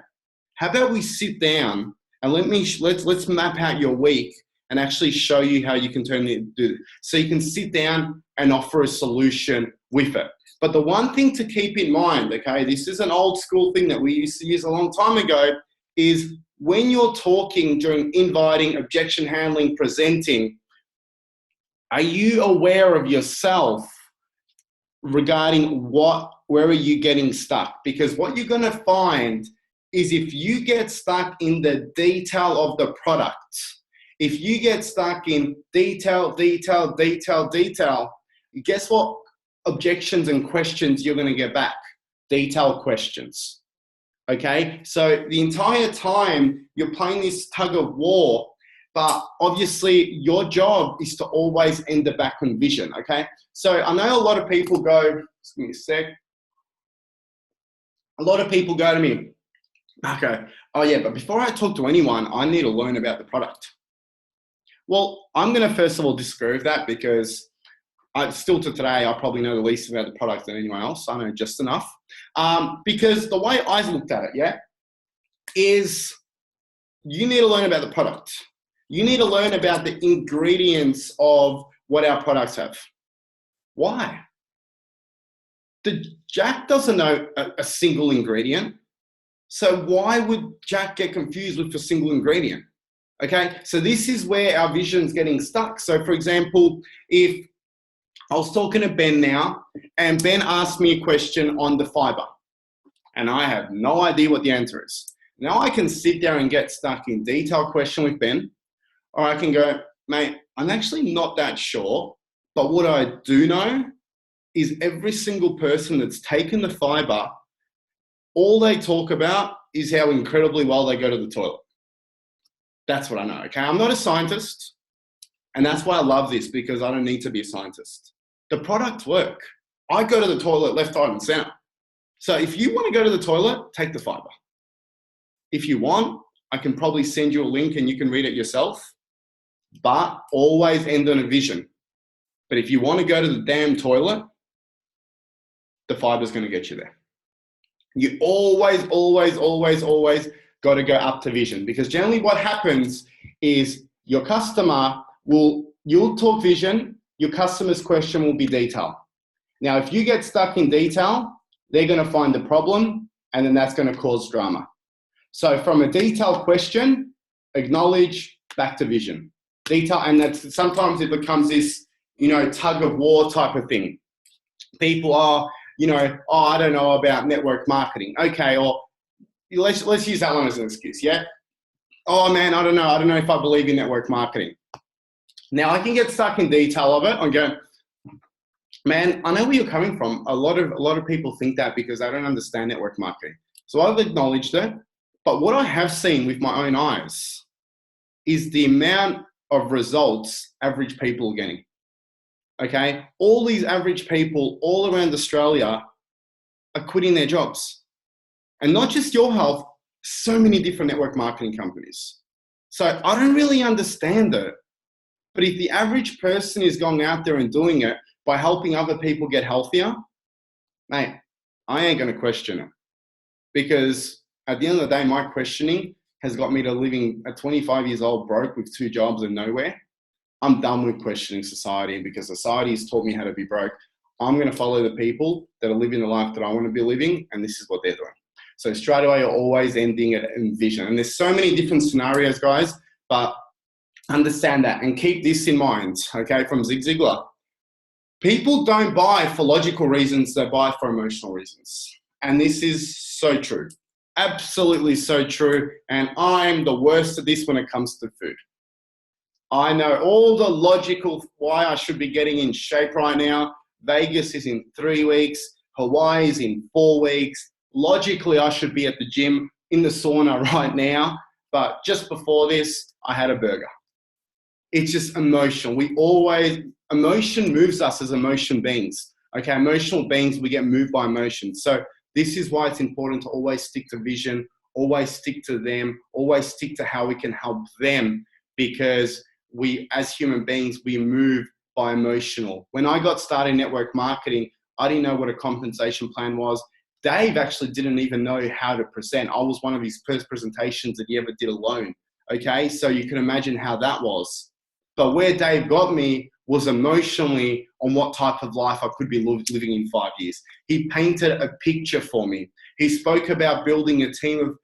how about we sit down and let's map out your week and actually show you how you can do it. So you can sit down and offer a solution with it. But the one thing to keep in mind, okay, this is an old school thing that we used to use a long time ago, is when you're talking during inviting, objection handling, presenting, are you aware of yourself regarding where are you getting stuck? Because what you're going to find is if you get stuck in the detail of the product, if you get stuck in detail, guess what objections and questions you're going to get back? Detailed questions. Okay, so the entire time you're playing this tug of war, but obviously your job is to always end the back on vision, okay? So I know a lot of people go, just give me a sec. A lot of people go to me, okay, oh yeah, but before I talk to anyone, I need to learn about the product. Well, I'm gonna first of all disagree with that because still to today, I probably know the least about the product than anyone else. I know just enough. Because the way I looked at it, yeah, is you need to learn about the product. You need to learn about the ingredients of what our products have. Why? Jack doesn't know a single ingredient. So why would Jack get confused with a single ingredient? Okay, so this is where our vision's getting stuck. So for example, if I was talking to Ben now, and Ben asked me a question on the fiber, and I have no idea what the answer is. Now I can sit there and get stuck in detailed question with Ben, or I can go, mate, I'm actually not that sure, but what I do know is every single person that's taken the fiber, all they talk about is how incredibly well they go to the toilet. That's what I know, okay? I'm not a scientist, and that's why I love this, because I don't need to be a scientist. The products work. I go to the toilet left, right, and center. So if you want to go to the toilet, take the fiber. If you want, I can probably send you a link and you can read it yourself, but always end on a vision. But if you want to go to the damn toilet, the fiber's going to get you there. You always got to go up to vision, because generally what happens is your customer you'll talk vision, your customer's question will be detail. Now, if you get stuck in detail, they're going to find the problem, and then that's going to cause drama. So from a detailed question, acknowledge, back to vision. Detail, and that's sometimes it becomes this, tug of war type of thing. People are, I don't know about network marketing. Okay, or let's use that one as an excuse, yeah? Oh man, I don't know if I believe in network marketing. Now I can get stuck in detail of it and go, man, I know where you're coming from. A lot of people think that because they don't understand network marketing. So I've acknowledged it, but what I have seen with my own eyes is the amount of results average people are getting. Okay, all these average people all around Australia are quitting their jobs, and not just YOR Health, so many different network marketing companies. So I don't really understand it. But if the average person is going out there and doing it by helping other people get healthier, mate, I ain't going to question it. Because at the end of the day, my questioning has got me to living at 25 years old broke with 2 jobs and nowhere. I'm done with questioning society, because society has taught me how to be broke. I'm going to follow the people that are living the life that I want to be living, and this is what they're doing. So straight away, you're always ending it in vision. And there's so many different scenarios, guys, but understand that and keep this in mind, okay, from Zig Ziglar. People don't buy for logical reasons, they buy for emotional reasons. And this is so true. Absolutely so true. And I'm the worst at this when it comes to food. I know all the logical why I should be getting in shape right now. Vegas is in 3 weeks. Hawaii is in 4 weeks. Logically, I should be at the gym in the sauna right now. But just before this, I had a burger. It's just emotional. Emotion moves us as emotion beings. Okay, emotional beings, we get moved by emotion. So this is why it's important to always stick to vision, always stick to them, always stick to how we can help them, because we, as human beings, we move by emotional. When I got started in network marketing, I didn't know what a compensation plan was. Dave actually didn't even know how to present. I was one of his first presentations that he ever did alone. Okay, so you can imagine how that was. But where Dave got me was emotionally on what type of life I could be living in 5 years. He painted a picture for me. He spoke about building a team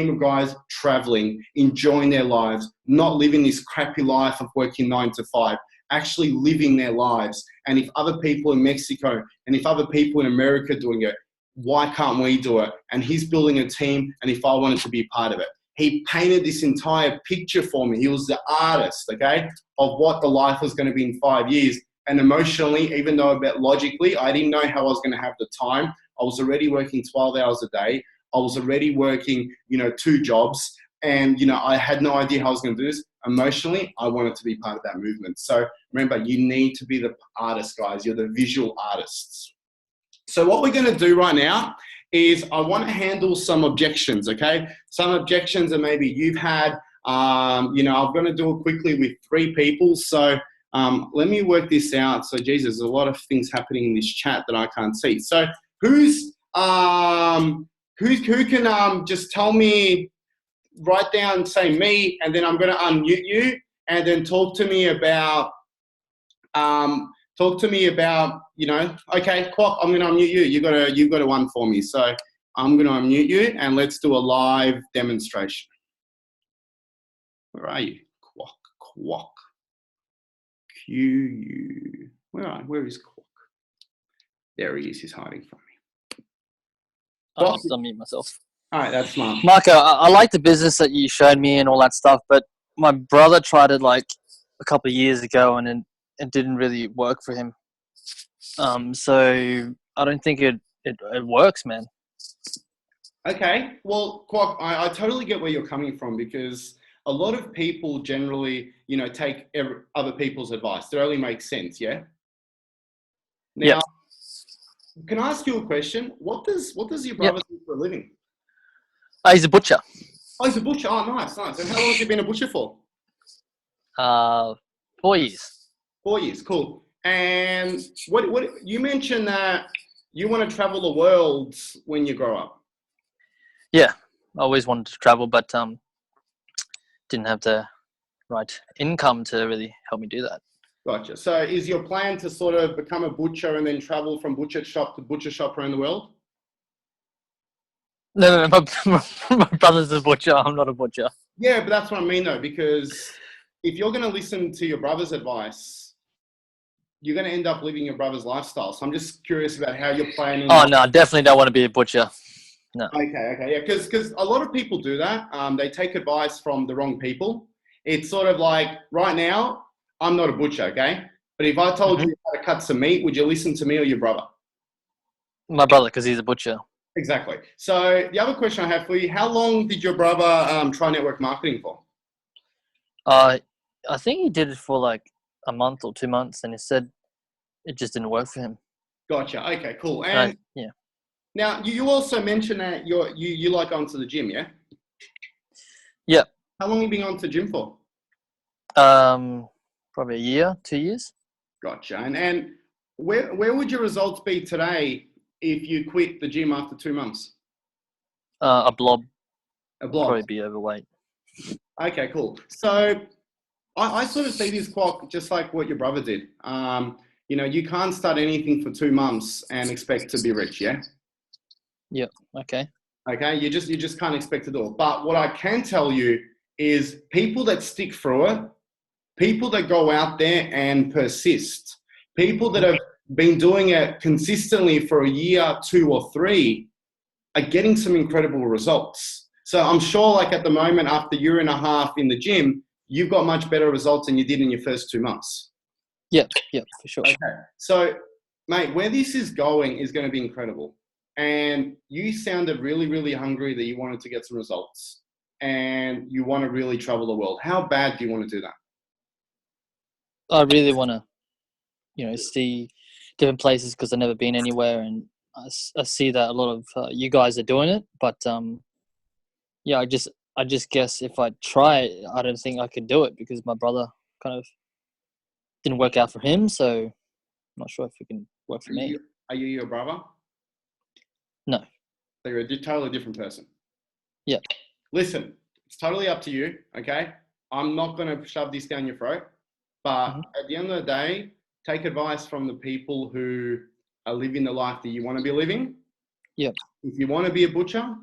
of guys traveling, enjoying their lives, not living this crappy life of working 9 to 5, actually living their lives. And if other people in Mexico and if other people in America are doing it, why can't we do it? And he's building a team, and if I wanted to be part of it. He painted this entire picture for me. He was the artist, okay, of what the life was going to be in 5 years. And emotionally, even though a bit logically, I didn't know how I was going to have the time. I was already working 12 hours a day. I was already working, 2 jobs. And, I had no idea how I was going to do this. Emotionally, I wanted to be part of that movement. So remember, you need to be the artist, guys. You're the visual artists. So what we're going to do right now is I want to handle some objections, okay? Some objections that maybe you've had. I'm going to do it quickly with 3 people. So let me work this out. So, Jesus, there's a lot of things happening in this chat that I can't see. So who can just tell me, write down, say me, and then I'm going to unmute you, and then talk to me about, okay, Quack, I'm going to unmute you. You've got a one for me. So I'm going to unmute you, and let's do a live demonstration. Where are you? Quack. Q-U. Where is Quack? There he is. He's hiding from me. I'll just unmute myself. All right, that's smart. Marco, I like the business that you showed me and all that stuff, but my brother tried it like a couple of years ago, and it didn't really work for him. So I don't think it works, man. Okay, well, Quack, I totally get where you're coming from, because a lot of people generally, take other people's advice. That only makes sense, yeah? Now, Can I ask you a question? What does your brother do for a living? He's a butcher. Oh, he's a butcher. Oh, nice. And how long has he been a butcher for? 4 years. 4 years, cool. And what you mentioned that you want to travel the world when you grow up. Yeah, I always wanted to travel, but didn't have the right income to really help me do that. Gotcha. So is your plan to sort of become a butcher and then travel from butcher shop to butcher shop around the world? No, my brother's a butcher. I'm not a butcher. Yeah, but that's what I mean, though, because if you're going to listen to your brother's advice, you're going to end up living your brother's lifestyle. So I'm just curious about how you're planning. Oh, no, I definitely don't want to be a butcher. No. Okay. Yeah, because a lot of people do that. They take advice from the wrong people. It's sort of like, right now, I'm not a butcher, okay? But if I told you how to cut some meat, would you listen to me or your brother? My brother, because he's a butcher. Exactly. So the other question I have for you, how long did your brother try network marketing for? I think he did it for like a month or 2 months, and he said it just didn't work for him. Gotcha. Okay, cool. And yeah. Now, you also mentioned that you like going to the gym, yeah? Yeah. How long have you been going to the gym for? Probably a year, 2 years. Gotcha. And where would your results be today if you quit the gym after 2 months? A blob. A blob. Probably be overweight. Okay, cool. So I sort of see this clock just like what your brother did. You can't start anything for 2 months and expect to be rich, yeah? Yeah. Okay. Okay, you just can't expect to do it. But what I can tell you is people that stick through it people that go out there and persist, people that have been doing it consistently for a year, 2 or 3, are getting some incredible results. So I'm sure like at the moment, after a year and a half in the gym, you've got much better results than you did in your first 2 months. Yeah, for sure. Okay. So, mate, where this is going to be incredible. And you sounded really, really hungry that you wanted to get some results and you want to really travel the world. How bad do you want to do that? I really want to, see different places because I've never been anywhere, and I see that a lot of you guys are doing it. But yeah, I just guess if I try it, I don't think I could do it because my brother kind of didn't work out for him. So I'm not sure if it can work for me. Are you your brother? No. So you're a totally different person. Yeah. Listen, it's totally up to you, okay? I'm not going to shove this down your throat, but at the end of the day, take advice from the people who are living the life that you want to be living. Yeah. If you want to be a butcher,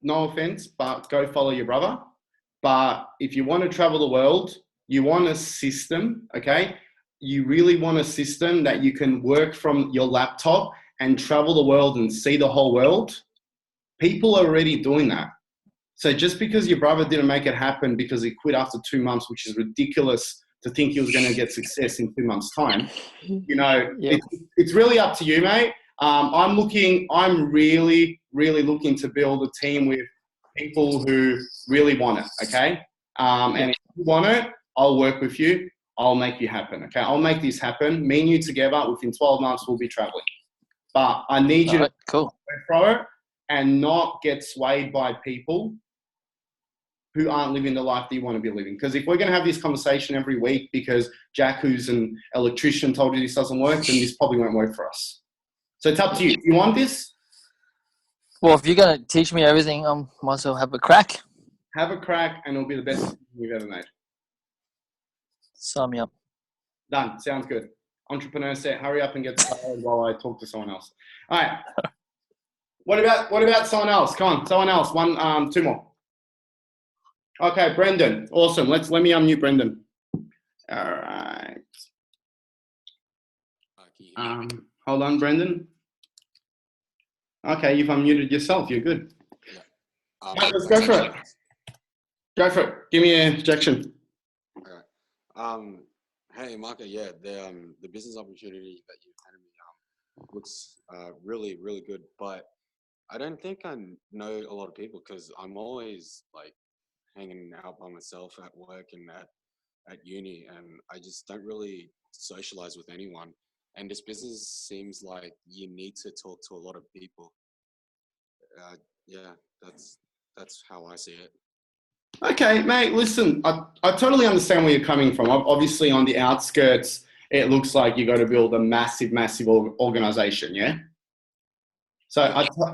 no offense, but go follow your brother. But if you want to travel the world, you want a system, okay? You really want a system that you can work from your laptop and travel the world and see the whole world. People are already doing that. So just because your brother didn't make it happen because he quit after 2 months, which is ridiculous to think he was going to get success in 2 months' time, it's really up to you, mate. I'm really, really looking to build a team with people who really want it, okay? And if you want it, I'll work with you. I'll make you happen, okay? I'll make this happen. Me and you together, within 12 months, we'll be traveling. But I need you to go for it and not get swayed by people who aren't living the life that you want to be living. Because if we're going to have this conversation every week because Jack, who's an electrician, told you this doesn't work, then this probably won't work for us. So it's up to you. You want this? Well, if you're going to teach me everything, might as well have a crack. Have a crack and it'll be the best decision you've ever made. Sign me up. Done. Sounds good. Entrepreneur set, hurry up and get started while I talk to someone else. All right. What about someone else? Come on, someone else. 2 more. Okay, Brendan. Awesome. Let me unmute Brendan. All right. Hold on, Brendan. Okay, you've unmuted yourself. You're good. Yeah. Let's go for it. Go for it. Give me an objection. Okay. Hey, Marco. Yeah, the business opportunity that you handed me looks really, really good. But I don't think I know a lot of people because I'm always like hanging out by myself at work and at uni, and I just don't really socialize with anyone. And this business seems like you need to talk to a lot of people. Yeah, that's how I see it. Okay, mate, listen, I totally understand where you're coming from. Obviously, on the outskirts, it looks like you got to build a massive, massive organization, yeah? So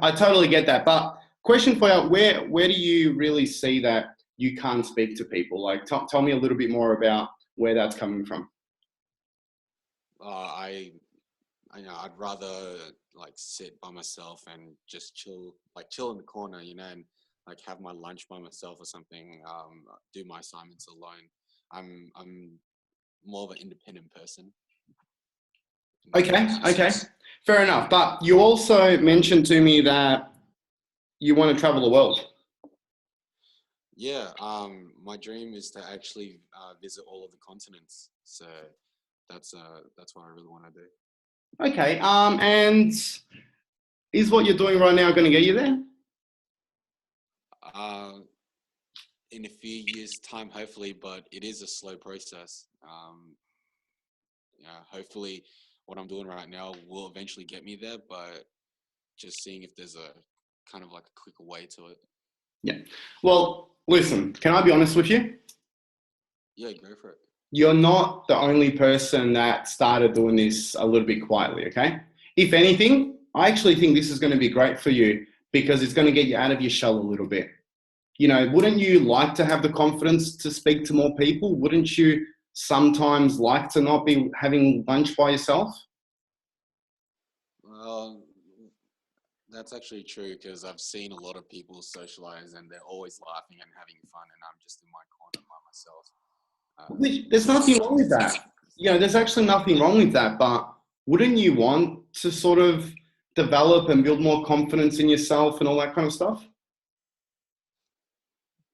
I totally get that. But question for you, where do you really see that you can't speak to people? Like, tell me a little bit more about where that's coming from. I'd rather like sit by myself and just chill in the corner, and like have my lunch by myself or something. Do my assignments alone. I'm more of an independent person. Okay, fair enough. But you also mentioned to me that you want to travel the world. Yeah, my dream is to actually visit all of the continents. So that's what I really want to do. Okay, and is what you're doing right now going to get you there? In a few years' time, hopefully, but it is a slow process. Hopefully what I'm doing right now will eventually get me there, but just seeing if there's a kind of like a quicker way to it. Yeah. Well, listen, can I be honest with you? Yeah, go for it. You're not the only person that started doing this a little bit quietly, okay? If anything, I actually think this is going to be great for you because it's going to get you out of your shell a little bit. Wouldn't you like to have the confidence to speak to more people? Wouldn't you sometimes like to not be having lunch by yourself? Well, that's actually true because I've seen a lot of people socialize and they're always laughing and having fun, and I'm just in my corner by myself. There's nothing wrong with that. You know, there's actually nothing wrong with that, but wouldn't you want to sort of develop and build more confidence in yourself and all that kind of stuff?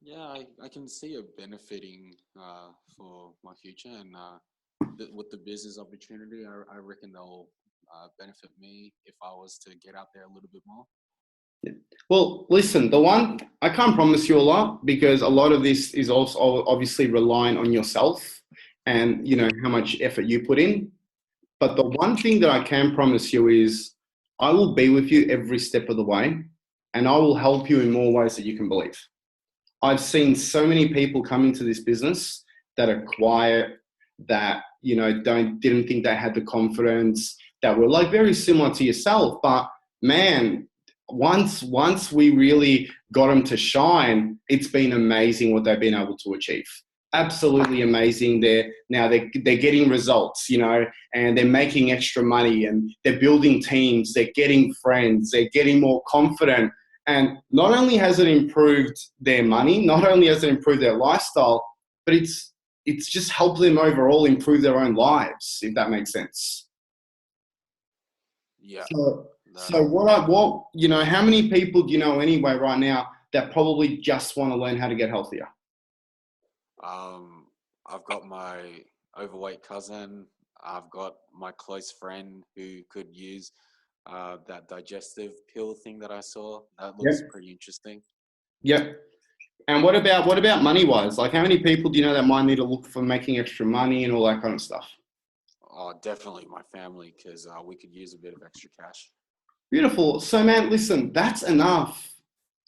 Yeah, I can see it benefiting for my future, and with the business opportunity, I reckon they'll benefit me if I was to get out there a little bit more. Well, listen, I can't promise you a lot because a lot of this is also obviously relying on yourself and, you know, how much effort you put in. But the one thing that I can promise you is I will be with you every step of the way and I will help you in more ways that you can believe. I've seen so many people come into this business that are quiet, that, you know, didn't think they had the confidence, that were like very similar to yourself. But man, once we really got them to shine, it's been amazing what they've been able to achieve. Absolutely amazing. They're getting results, you know, and they're making extra money and they're building teams, they're getting friends, they're getting more confident. And not only has it improved their money, not only has it improved their lifestyle, but it's just helped them overall improve their own lives, if that makes sense. Yeah. So what you know, how many people do you know anyway right now that probably just want to learn how to get healthier? I've got my overweight cousin. I've got my close friend who could use that digestive pill thing that I saw. That looks pretty interesting. Yep. And what about money wise? Like, how many people do you know that might need to look for making extra money and all that kind of stuff? Oh, definitely my family, because we could use a bit of extra cash. Beautiful. So man, listen, that's enough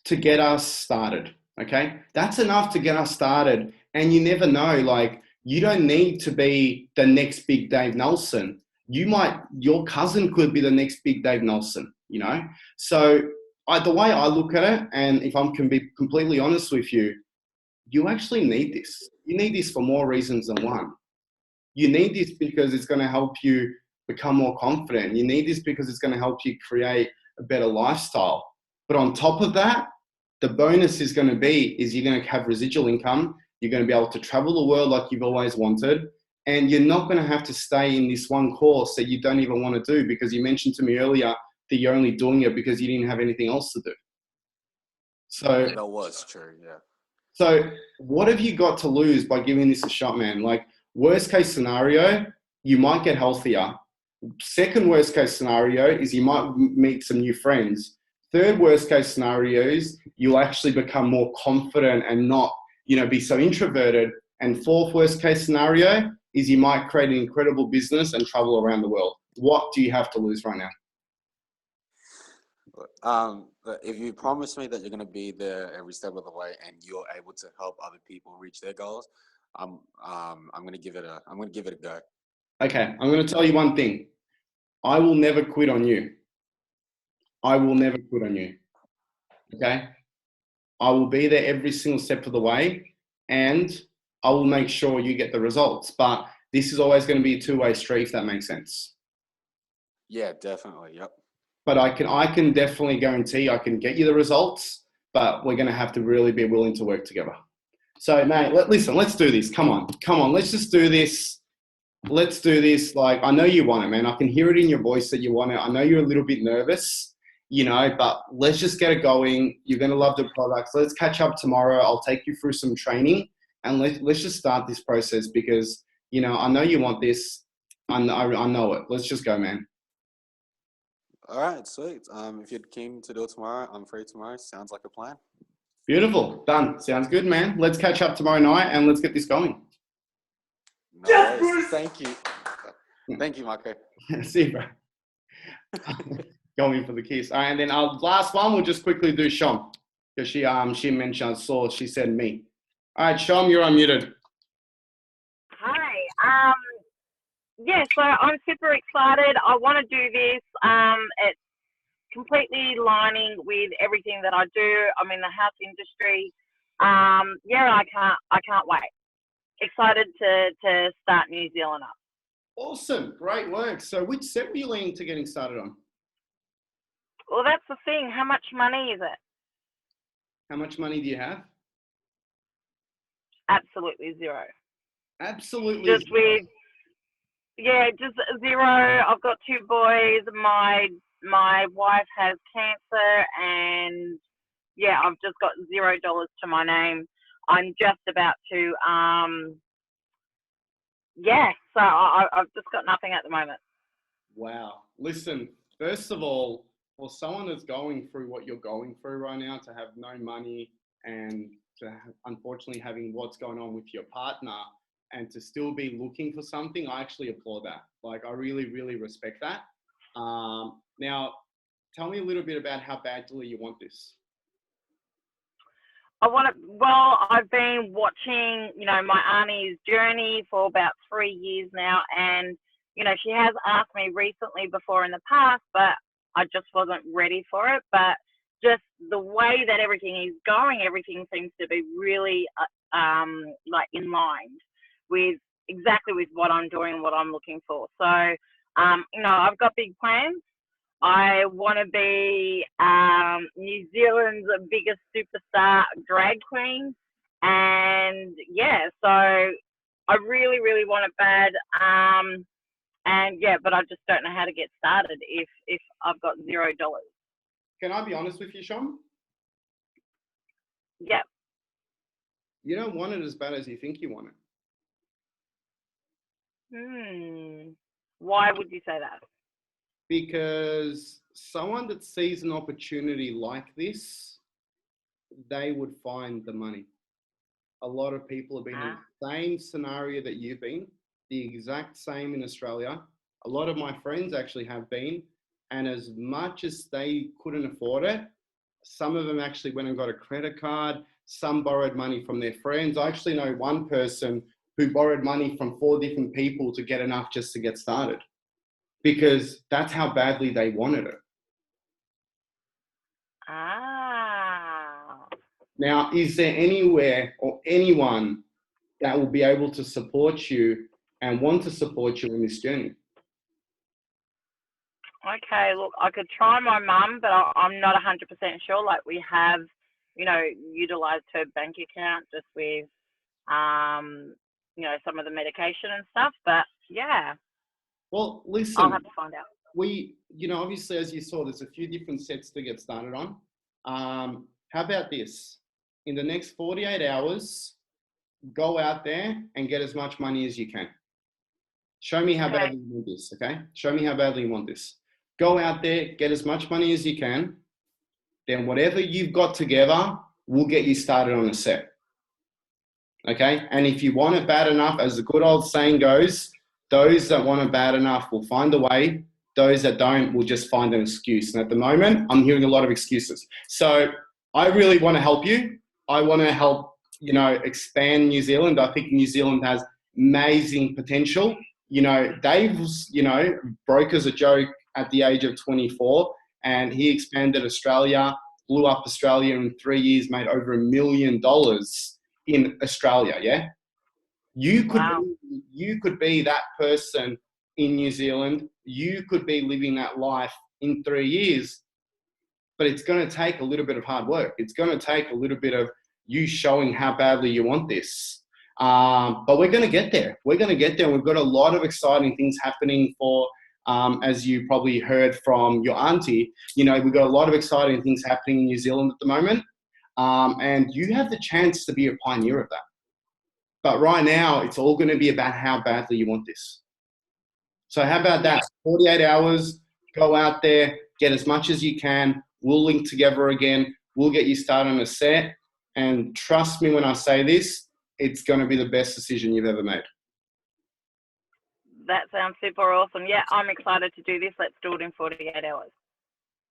to get us started. Okay. That's enough to get us started. And you never know, like, you don't need to be the next big Dave Nelson. Your cousin could be the next big Dave Nelson, you know? So the way I look at it, and if I can be completely honest with you, you actually need this. You need this for more reasons than one. You need this because it's going to help you become more confident. You need this because it's going to help you create a better lifestyle. But on top of that, the bonus is going to be you're going to have residual income. You're going to be able to travel the world like you've always wanted. And you're not going to have to stay in this one course that you don't even want to do, because you mentioned to me earlier that you're only doing it because you didn't have anything else to do. So that was true, yeah. So what have you got to lose by giving this a shot, man? Like, worst case scenario, you might get healthier. Second worst case scenario is you might meet some new friends. Third worst case scenario is you'll actually become more confident and not, you know, be so introverted. And fourth worst case scenario is you might create an incredible business and travel around the world. What do you have to lose right now? If you promise me that you're going to be there every step of the way and you're able to help other people reach their goals, I'm going to give it a go. Okay, I'm going to tell you one thing. I will never quit on you. I will never quit on you. Okay? I will be there every single step of the way, and I will make sure you get the results. But this is always going to be a two-way street, if that makes sense. Yeah, definitely. Yep. But I can definitely guarantee I can get you the results, but we're going to have to really be willing to work together. So, mate, listen, let's do this. Come on. Let's just do this. Let's do this. Like, I know you want it, man. I can hear it in your voice that you want it. I know you're a little bit nervous, you know, but let's just get it going. You're going to love the products. Let's catch up tomorrow. I'll take you through some training and let's just start this process because, you know, I know you want this. I know it. Let's just go, man. All right, sweet. If you're keen to do it tomorrow, I'm free tomorrow. Sounds like a plan. Beautiful. Done. Sounds good, man. Let's catch up tomorrow night and let's get this going. No worries. Thank you. Thank you, Marco. See you, bro. Going for the kiss. All right, and then our last one, we'll just quickly do Shom. Because she mentioned, she said me. All right, Shom, you're unmuted. Hi. Yeah, so I'm super excited. I want to do this. It's completely lining with everything that I do. I'm in the health industry. Yeah, I can't wait. Excited to start New Zealand up. Awesome, great work. So which set were you leaning to getting started on? Well, that's the thing. How much money is it? How much money do you have? Absolutely zero. Absolutely. Just with, yeah, just zero. I've got 2 boys. My wife has cancer, and yeah, I've just got $0 to my name. I'm just about to, yeah, so I've just got nothing at the moment. Wow. Listen, first of all, for someone that's going through what you're going through right now, to have no money and to unfortunately having what's going on with your partner and to still be looking for something, I actually applaud that. Like, I really, really respect that. Now, tell me a little bit about how badly you want this. Well, I've been watching, you know, my auntie's journey for about 3 years now, and, you know, she has asked me recently before in the past, but I just wasn't ready for it. But just the way that everything is going, everything seems to be really, like in line with exactly with what I'm doing and what I'm looking for. So, you know, I've got big plans. I want to be New Zealand's biggest superstar drag queen. And yeah, so I really, really want it bad. And yeah, but I just don't know how to get started if I've got $0. Can I be honest with you, Sean? Yep. You don't want it as bad as you think you want it. Why would you say that? Because someone that sees an opportunity like this, they would find the money. A lot of people have been in the same scenario that you've been, the exact same in Australia. A lot of my friends actually have been, and as much as they couldn't afford it, some of them actually went and got a credit card. Some borrowed money from their friends. I actually know one person who borrowed money from 4 different people to get enough just to get started, because that's how badly they wanted it. Now, is there anywhere or anyone that will be able to support you and want to support you in this journey? Okay, look, I could try my mum, but I'm not 100% sure. Like, we have, you know, utilised her bank account just with, you know, some of the medication and stuff. But yeah. Well, listen, I'll have to find out. You know, obviously, as you saw, there's a few different sets to get started on. How about this? In the next 48 hours, go out there and get as much money as you can. Show me how badly you want this, okay? Show me how badly you want this. Go out there, get as much money as you can. Then whatever you've got together, we'll get you started on a set. Okay? And if you want it bad enough, as the good old saying goes, those that want it bad enough will find a way. Those that don't will just find an excuse. And at the moment, I'm hearing a lot of excuses. So I really want to help you. I want to help, you know, expand New Zealand. I think New Zealand has amazing potential. You know, Dave's, you know, broke as a joke at the age of 24, and he expanded Australia, blew up Australia in 3 years, made over $1 million in Australia. Yeah. You could be that person in New Zealand. You could be living that life in 3 years, but it's going to take a little bit of hard work. It's going to take a little bit of you showing how badly you want this. But we're going to get there. We're going to get there. We've got a lot of exciting things happening for, as you probably heard from your auntie, you know, we've got a lot of exciting things happening in New Zealand at the moment. And you have the chance to be a pioneer of that. But right now, it's all going to be about how badly you want this. So how about that? 48 hours, go out there, get as much as you can. We'll link together again. We'll get you started on a set. And trust me when I say this, it's going to be the best decision you've ever made. That sounds super awesome. Yeah, I'm excited to do this. Let's do it in 48 hours.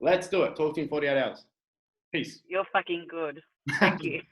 Let's do it. Talk to you in 48 hours. Peace. You're fucking good. Thank you.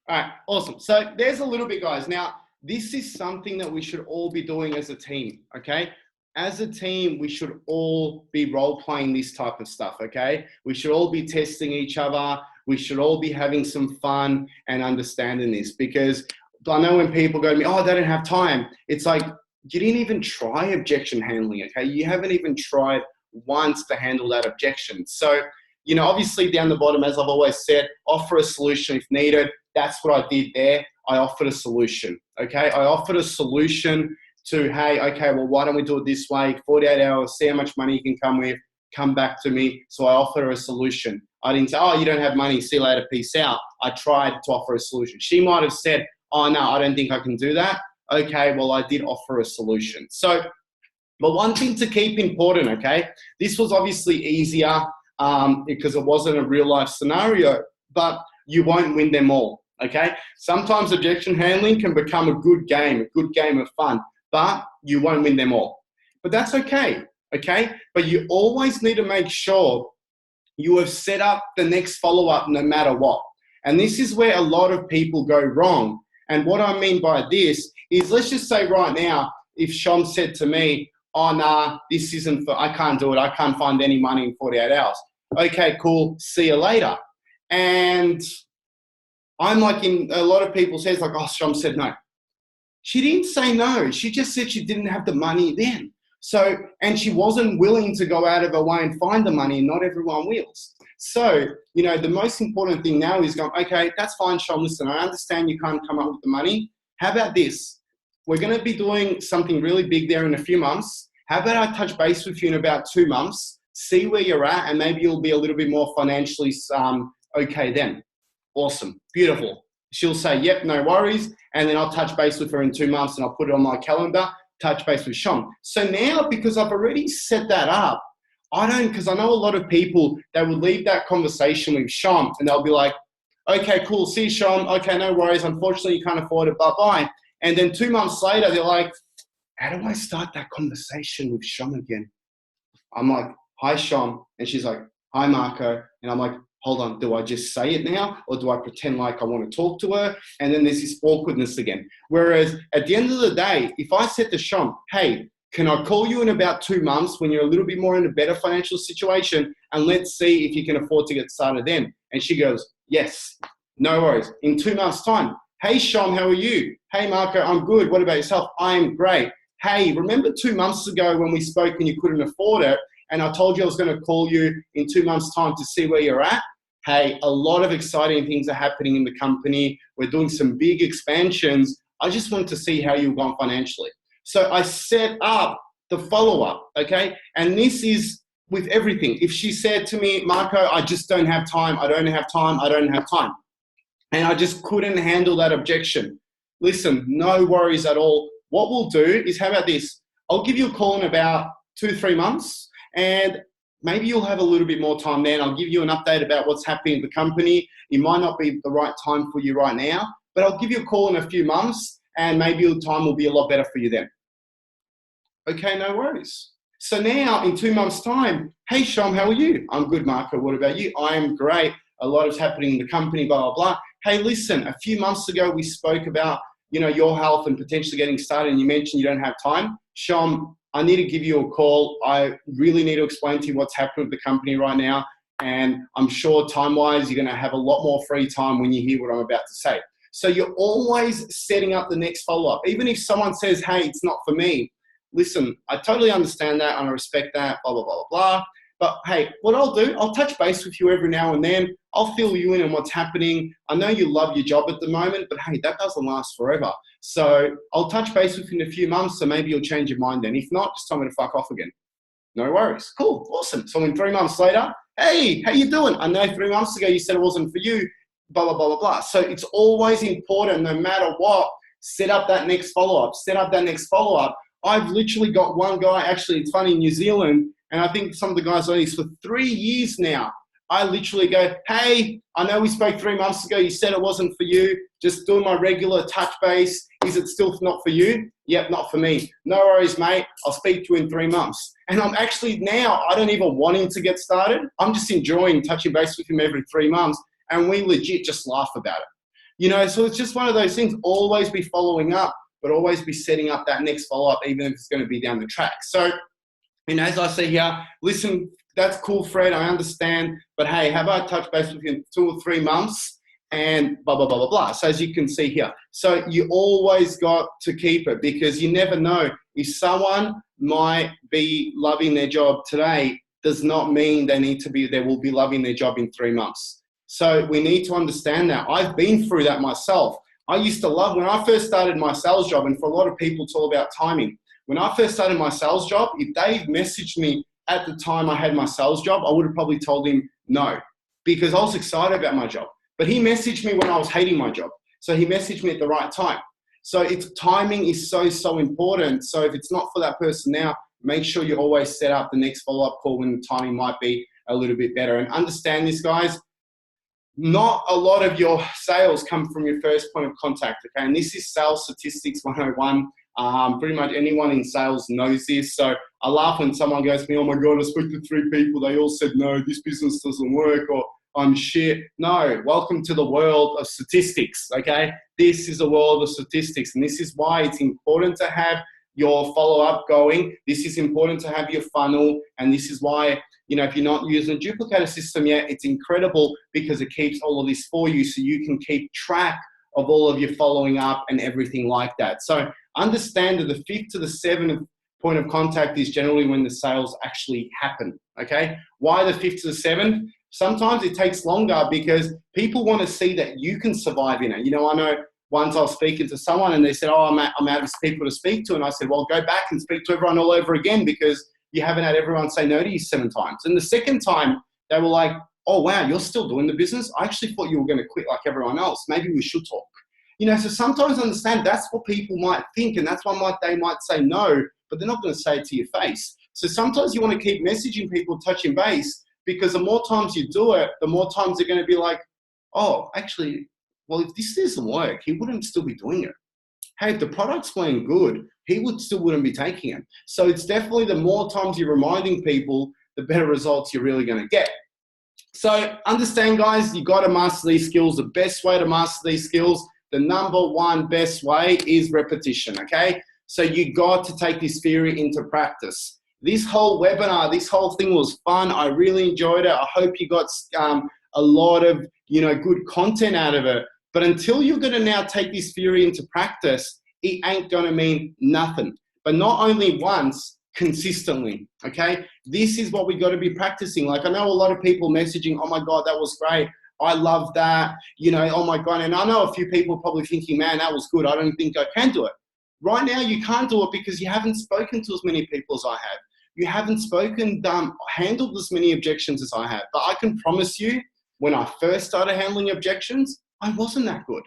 All right, awesome. So there's a little bit, guys. Now, this is something that we should all be doing as a team, okay? As a team, we should all be role-playing this type of stuff, okay? We should all be testing each other. We should all be having some fun and understanding this, because I know when people go to me, oh, they don't have time. It's like, you didn't even try objection handling, okay? You haven't even tried once to handle that objection. So, you know, obviously down the bottom, as I've always said, offer a solution if needed. that's what I did there. I offered a solution, okay? I offered a solution to, hey, okay, well, why don't we do it this way? 48 hours, see how much money you can come with, come back to me. So I offered her a solution. I didn't say, oh, you don't have money, see you later, peace out. I tried to offer a solution. She might have said, oh, no, I don't think I can do that. Okay, well, I did offer a solution. So, but one thing to keep important, okay? This was obviously easier because it wasn't a real life scenario, but you won't win them all, okay? Sometimes objection handling can become a good game of fun, but you won't win them all. But that's okay, okay? But you always need to make sure you have set up the next follow-up no matter what. And this is where a lot of people go wrong. And what I mean by this is, let's just say right now, if Shom said to me, oh, nah, this isn't for, I can't do it. I can't find any money in 48 hours. Okay, cool. See you later. And I'm like, in a lot of people's heads, like, oh, Shom said no. She didn't say no. She just said she didn't have the money then. So, and she wasn't willing to go out of her way and find the money, and not everyone wills. So, you know, the most important thing now is going, okay, that's fine, Shom, listen, I understand you can't come up with the money. How about this? We're going to be doing something really big there in a few months. How about I touch base with you in about 2 months, see where you're at, and maybe you'll be a little bit more financially okay then. Awesome. Beautiful. She'll say, yep, no worries. And then I'll touch base with her in 2 months and I'll put it on my calendar, touch base with Shom. So now, because I've already set that up, because I know a lot of people, they will leave that conversation with Shom and they'll be like, okay, cool, see you, Shom. Okay, no worries. Unfortunately, you can't afford it. Bye-bye. And then 2 months later, they're like, how do I start that conversation with Shom again? I'm like, hi, Shom. And she's like, hi, Marco. And I'm like, hold on, do I just say it now? Or do I pretend like I want to talk to her? And then there's this awkwardness again. Whereas at the end of the day, if I said to Shom, hey, can I call you in about 2 months when you're a little bit more in a better financial situation, and let's see if you can afford to get started then? And she goes, yes, no worries. In 2 months' time, hey, Shom, how are you? Hey, Marco, I'm good. What about yourself? I'm great. Hey, remember 2 months ago when we spoke and you couldn't afford it, and I told you I was going to call you in 2 months' time to see where you're at? Hey, a lot of exciting things are happening in the company. We're doing some big expansions. I just wanted to see how you've gone financially. So I set up the follow-up, okay? And this is with everything. If she said to me, Marco, I just don't have time, I don't have time, I don't have time, and I just couldn't handle that objection, listen, no worries at all. What we'll do is, how about this? I'll give you a call in about 2-3 months, and maybe you'll have a little bit more time then. I'll give you an update about what's happening in the company. It might not be the right time for you right now, but I'll give you a call in a few months, and maybe your time will be a lot better for you then. Okay, no worries. So now in 2 months' time, hey, Shom, how are you? I'm good, Marco. What about you? I am great. A lot is happening in the company, blah, blah, blah. Hey, listen, a few months ago, we spoke about, you know, your health and potentially getting started, and you mentioned you don't have time. Shom, I need to give you a call. I really need to explain to you what's happening with the company right now. And I'm sure time-wise, you're going to have a lot more free time when you hear what I'm about to say. So you're always setting up the next follow-up. Even if someone says, hey, it's not for me, listen, I totally understand that and I respect that, blah, blah, blah, blah, blah. But hey, what I'll do, I'll touch base with you every now and then. I'll fill you in on what's happening. I know you love your job at the moment, but hey, that doesn't last forever. So I'll touch base with you in a few months, so maybe you'll change your mind then. If not, just tell me to fuck off again. No worries. Cool. Awesome. So in 3 months later, hey, how you doing? I know 3 months ago you said it wasn't for you, blah, blah, blah, blah, blah. So it's always important, no matter what, set up that next follow-up. Set up that next follow-up. I've literally got one guy, actually, it's funny, in New Zealand, and I think some of the guys on this for 3 years now. I literally go, hey, I know we spoke 3 months ago. You said it wasn't for you. Just doing my regular touch base. Is it still not for you? Yep, not for me. No worries, mate. I'll speak to you in 3 months. And I'm actually now, I don't even want him to get started. I'm just enjoying touching base with him every 3 months. And we legit just laugh about it. You know, so it's just one of those things. Always be following up, but always be setting up that next follow-up, even if it's going to be down the track. So, you know, as I say here, listen, that's cool, Fred, I understand, but hey, how about I touch base with you in 2 or 3 months and blah, blah, blah, blah, blah. So as you can see here, so you always got to keep it, because you never know. If someone might be loving their job today, does not mean they will be loving their job in 3 months. So we need to understand that. I've been through that myself. I used to love, when I first started my sales job, and for a lot of people, it's all about timing. When I first started my sales job, if Dave messaged me at the time I had my sales job, I would have probably told him no, because I was excited about my job. But he messaged me when I was hating my job. So he messaged me at the right time. So timing is so important. So if it's not for that person now, make sure you always set up the next follow-up call when the timing might be a little bit better. And understand this, guys, not a lot of your sales come from your first point of contact, okay? And this is Sales Statistics 101. Pretty much anyone in sales knows this. So I laugh when someone goes to me, oh my God, I spoke to 3 people. They all said, no, this business doesn't work, or I'm shit. No, welcome to the world of statistics, okay? This is a world of statistics. And this is why it's important to have your follow-up going. This is important to have your funnel. And this is why, you know, if you're not using a duplicator system yet, it's incredible because it keeps all of this for you so you can keep track of all of your following up and everything like that. So understand that the 5th to the 7th point of contact is generally when the sales actually happen, okay? Why the 5th to the 7th? Sometimes it takes longer because people want to see that you can survive in it. You know, I know once I was speaking to someone and they said, oh, I'm out of people to speak to. And I said, well, go back and speak to everyone all over again because you haven't had everyone say no to you 7 times. And the second time, they were like, oh, wow, you're still doing the business? I actually thought you were going to quit like everyone else. Maybe we should talk. You know, so sometimes understand that's what people might think, and that's why they might say no, but they're not going to say it to your face. So sometimes you want to keep messaging people, touching base, because the more times you do it, the more times they're going to be like, oh, actually, well, if this doesn't work, he wouldn't still be doing it. Hey, if the product's weren't good, he still wouldn't be taking it. So it's definitely the more times you're reminding people, the better results you're really going to get. So understand, guys, you got to master these skills. The best way to master these skills, the number one best way is repetition, okay? So you got to take this theory into practice. This whole webinar, this whole thing was fun. I really enjoyed it. I hope you got a lot of, you know, good content out of it. But until you're going to now take this theory into practice, it ain't going to mean nothing. But not only once, consistently, okay? This is what we got to be practicing. Like, I know a lot of people messaging, oh my God, that was great. I love that. You know, oh my God. And I know a few people probably thinking, man, that was good. I don't think I can do it. Right now, you can't do it because you haven't spoken to as many people as I have. You haven't handled as many objections as I have. But I can promise you, when I first started handling objections, I wasn't that good.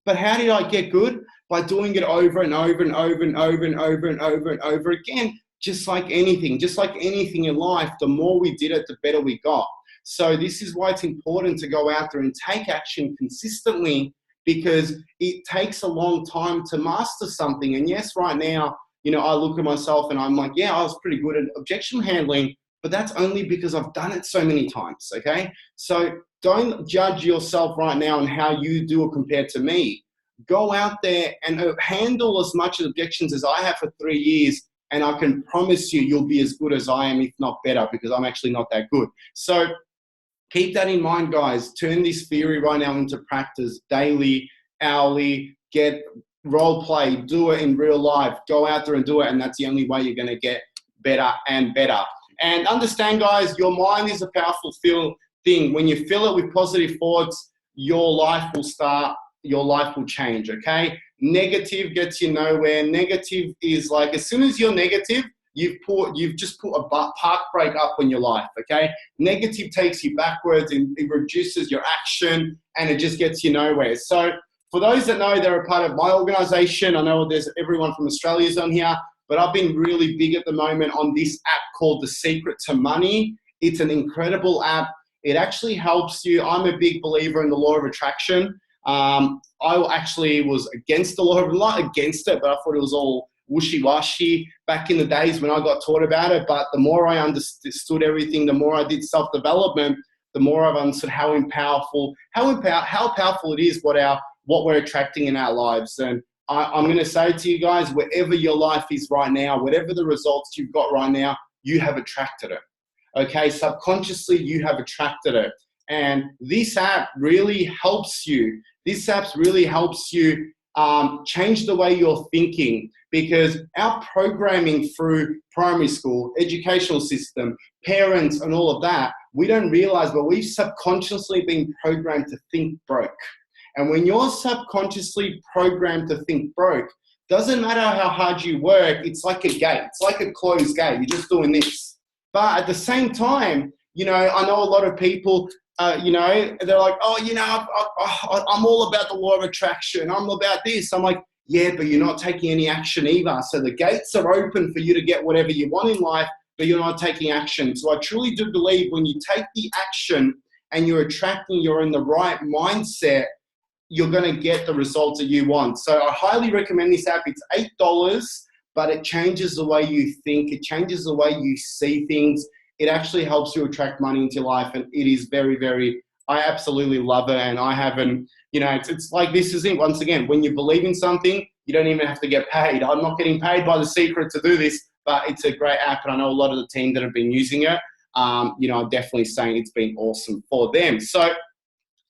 But how did I get good? By doing it over and over and over and over and over and over and over again. Just like anything in life, the more we did it, the better we got. So this is why it's important to go out there and take action consistently, because it takes a long time to master something. And yes, right now, you know, I look at myself and I'm like, yeah, I was pretty good at objection handling, but that's only because I've done it so many times, okay? So don't judge yourself right now on how you do it compared to me. Go out there and handle as much objections as I have for 3 years, and I can promise you, you'll be as good as I am, if not better, because I'm actually not that good. So keep that in mind, guys. Turn this theory right now into practice daily, hourly, get role play, do it in real life, go out there and do it. And that's the only way you're going to get better and better. And understand, guys, your mind is a powerful thing. When you fill it with positive thoughts, your life will change, okay? Negative gets you nowhere. Negative is like, as soon as you're negative, you've just put a park brake up on your life, okay? Negative takes you backwards and it reduces your action and it just gets you nowhere. So for those that know, they're a part of my organization. I know there's everyone from Australia's on here, but I've been really big at the moment on this app called The Secret to Money. It's an incredible app. It actually helps you. I'm a big believer in the law of attraction. I actually was against the law of, not against it, but I thought it was all wishy-washy back in the days when I got taught about it. But the more I understood everything, the more I did self-development, the more I've understood how powerful it is what we're attracting in our lives. And I'm going to say to you guys, wherever your life is right now, whatever the results you've got right now, you have attracted it. Okay, subconsciously you have attracted it. And this app really helps you. This app really helps you change the way you're thinking, because our programming through primary school, educational system, parents and all of that, we don't realize, but we've subconsciously been programmed to think broke. And when you're subconsciously programmed to think broke, doesn't matter how hard you work, it's like a gate. It's like a closed gate. You're just doing this. But at the same time, you know, I know a lot of people, you know, they're like, oh, you know, I'm all about the law of attraction. I'm about this. I'm like, yeah, but you're not taking any action either. So the gates are open for you to get whatever you want in life, but you're not taking action. So I truly do believe when you take the action and you're attracting, you're in the right mindset, you're going to get the results that you want. So I highly recommend this app. It's $8, but it changes the way you think. It changes the way you see things. It actually helps you attract money into your life. And it is very, very, I absolutely love it. And I haven't, you know, it's like, this is it. Once again, when you believe in something, you don't even have to get paid. I'm not getting paid by The Secret to do this, but it's a great app. And I know a lot of the team that have been using it, you know, are definitely saying it's been awesome for them. So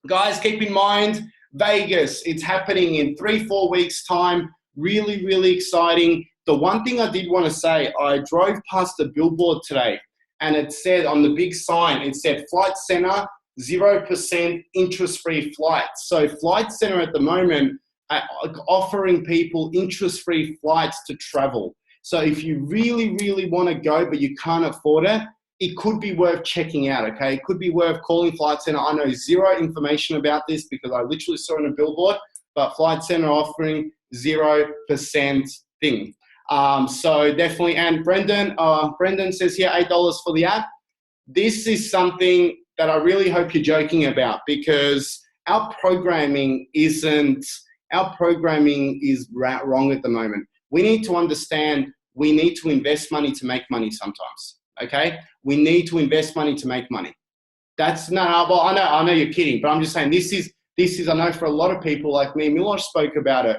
guys, keep in mind, Vegas, it's happening in 3-4 weeks time. Really, really exciting. The one thing I did want to say, I drove past the billboard today and it said on the big sign, it said Flight Center, 0% interest-free flights. So Flight Center at the moment are offering people interest-free flights to travel. So if you really, really want to go, but you can't afford it, it could be worth checking out, okay? It could be worth calling Flight Center. I know zero information about this because I literally saw it on a billboard, but Flight Center offering 0% thing. So definitely, and Brendan says here, $8 for the app. This is something that I really hope you're joking about, because our programming is wrong at the moment. We need to understand we need to invest money to make money sometimes, okay? We need to invest money to make money. That's not, well, I know you're kidding, but I'm just saying this is, I know for a lot of people like me, Milosh spoke about it.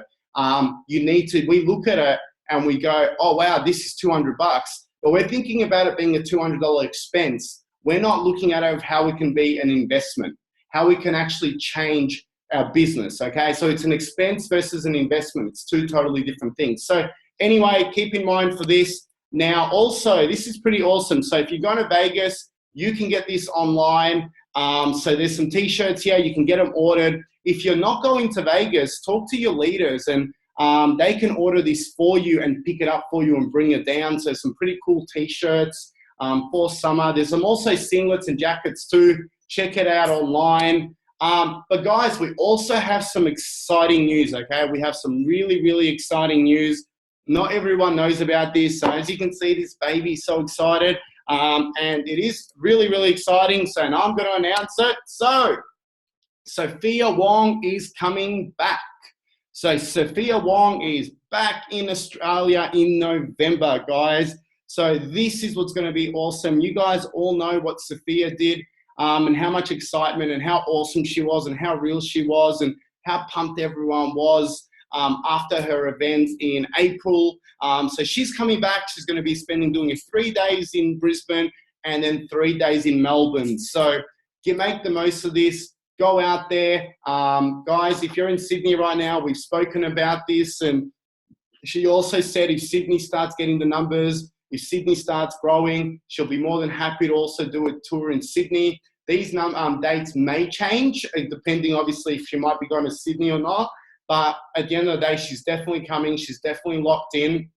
You need to, we look at it and we go, oh wow, this is $200, but we're thinking about it being a $200 expense. We're not looking at it of how we can be an investment, how we can actually change our business, okay? So it's an expense versus an investment. It's two totally different things. So anyway, keep in mind for this. Now, also, this is pretty awesome. So if you're going to Vegas, you can get this online. So there's some t-shirts here. You can get them ordered. If you're not going to Vegas, talk to your leaders and they can order this for you and pick it up for you and bring it down. So some pretty cool t-shirts for summer. There's some also singlets and jackets too. Check it out online. But guys, we also have some exciting news, okay? We have some really, really exciting news. Not everyone knows about this. So as you can see, this baby is so excited. And it is really, really exciting. So now I'm going to announce it. So Sophia Wong is coming back. So Sophia Wong is back in Australia in November, guys. So this is what's going to be awesome. You guys all know what Sophia did and how much excitement and how awesome she was and how real she was and how pumped everyone was after her event in April. So she's coming back. She's going to be doing 3 days in Brisbane and then 3 days in Melbourne. So make the most of this. Go out there. Guys, if you're in Sydney right now, we've spoken about this. And she also said if Sydney starts getting the numbers, if Sydney starts growing, she'll be more than happy to also do a tour in Sydney. These dates may change, depending obviously if she might be going to Sydney or not. But at the end of the day, she's definitely coming. She's definitely locked in.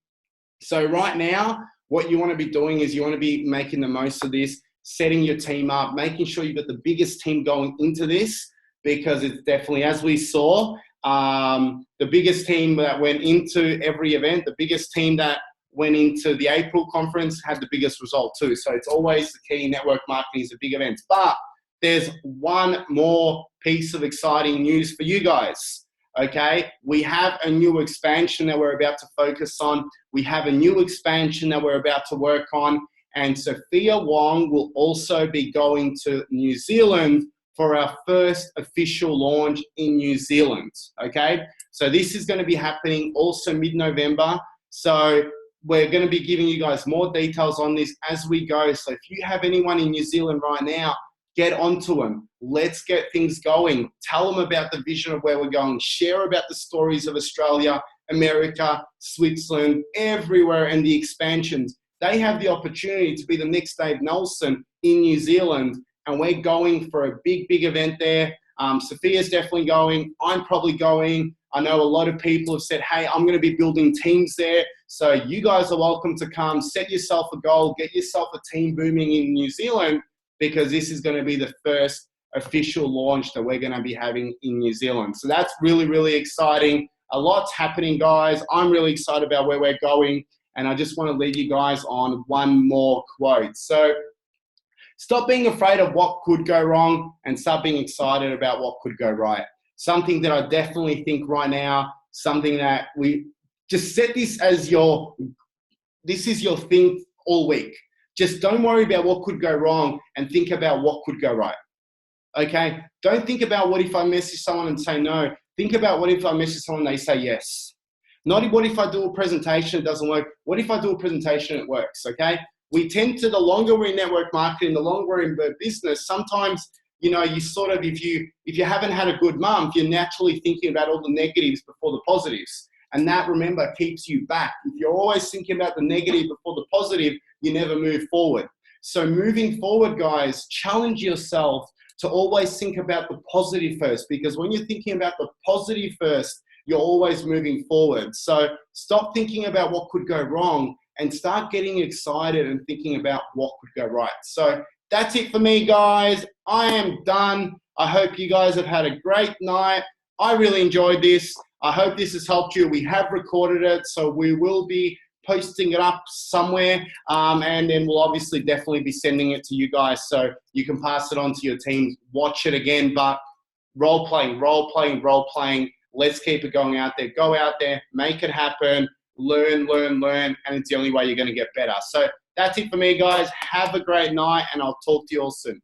So right now, what you want to be doing is you want to be making the most of this, setting your team up, making sure you've got the biggest team going into this, because it's definitely, as we saw, the biggest team that went into every event, the biggest team that went into the April conference had the biggest result too. So it's always the key. Network marketing is the big events. But there's one more piece of exciting news for you guys. Okay, we have a new expansion that we're about to focus on. We have a new expansion that we're about to work on. And Sophia Wong will also be going to New Zealand for our first official launch in New Zealand. Okay, so this is going to be happening also mid-November. So we're going to be giving you guys more details on this as we go. So if you have anyone in New Zealand right now, get onto them. Let's get things going. Tell them about the vision of where we're going. Share about the stories of Australia, America, Switzerland, everywhere, and the expansions. They have the opportunity to be the next Dave Nelson in New Zealand, and we're going for a big, big event there. Sophia's definitely going. I'm probably going. I know a lot of people have said, hey, I'm going to be building teams there. So you guys are welcome to come. Set yourself a goal. Get yourself a team booming in New Zealand, because this is going to be the first official launch that we're going to be having in New Zealand. So that's really, really exciting. A lot's happening, guys. I'm really excited about where we're going. And I just want to leave you guys on one more quote. So stop being afraid of what could go wrong and start being excited about what could go right. Something that I definitely think right now, something that we just set this as this is your thing all week. Just don't worry about what could go wrong and think about what could go right. Okay? Don't think about what if I message someone and say no. Think about what if I message someone and they say yes. Not what if I do a presentation, it doesn't work. What if I do a presentation, it works, okay? We tend to, the longer we're in network marketing, the longer we're in business, sometimes, you know, you sort of, if you haven't had a good month, you're naturally thinking about all the negatives before the positives. And that, remember, keeps you back. If you're always thinking about the negative before the positive, you never move forward. So moving forward, guys, challenge yourself to always think about the positive first, because when you're thinking about the positive first, you're always moving forward. So stop thinking about what could go wrong and start getting excited and thinking about what could go right. So that's it for me, guys. I am done. I hope you guys have had a great night. I really enjoyed this. I hope this has helped you. We have recorded it, so we will be posting it up somewhere, and then we'll obviously definitely be sending it to you guys so you can pass it on to your teams, watch it again. But role playing. Let's keep it going out there. Go out there, make it happen, learn, and it's the only way you're going to get better. So that's it for me, guys. Have a great night, and I'll talk to you all soon.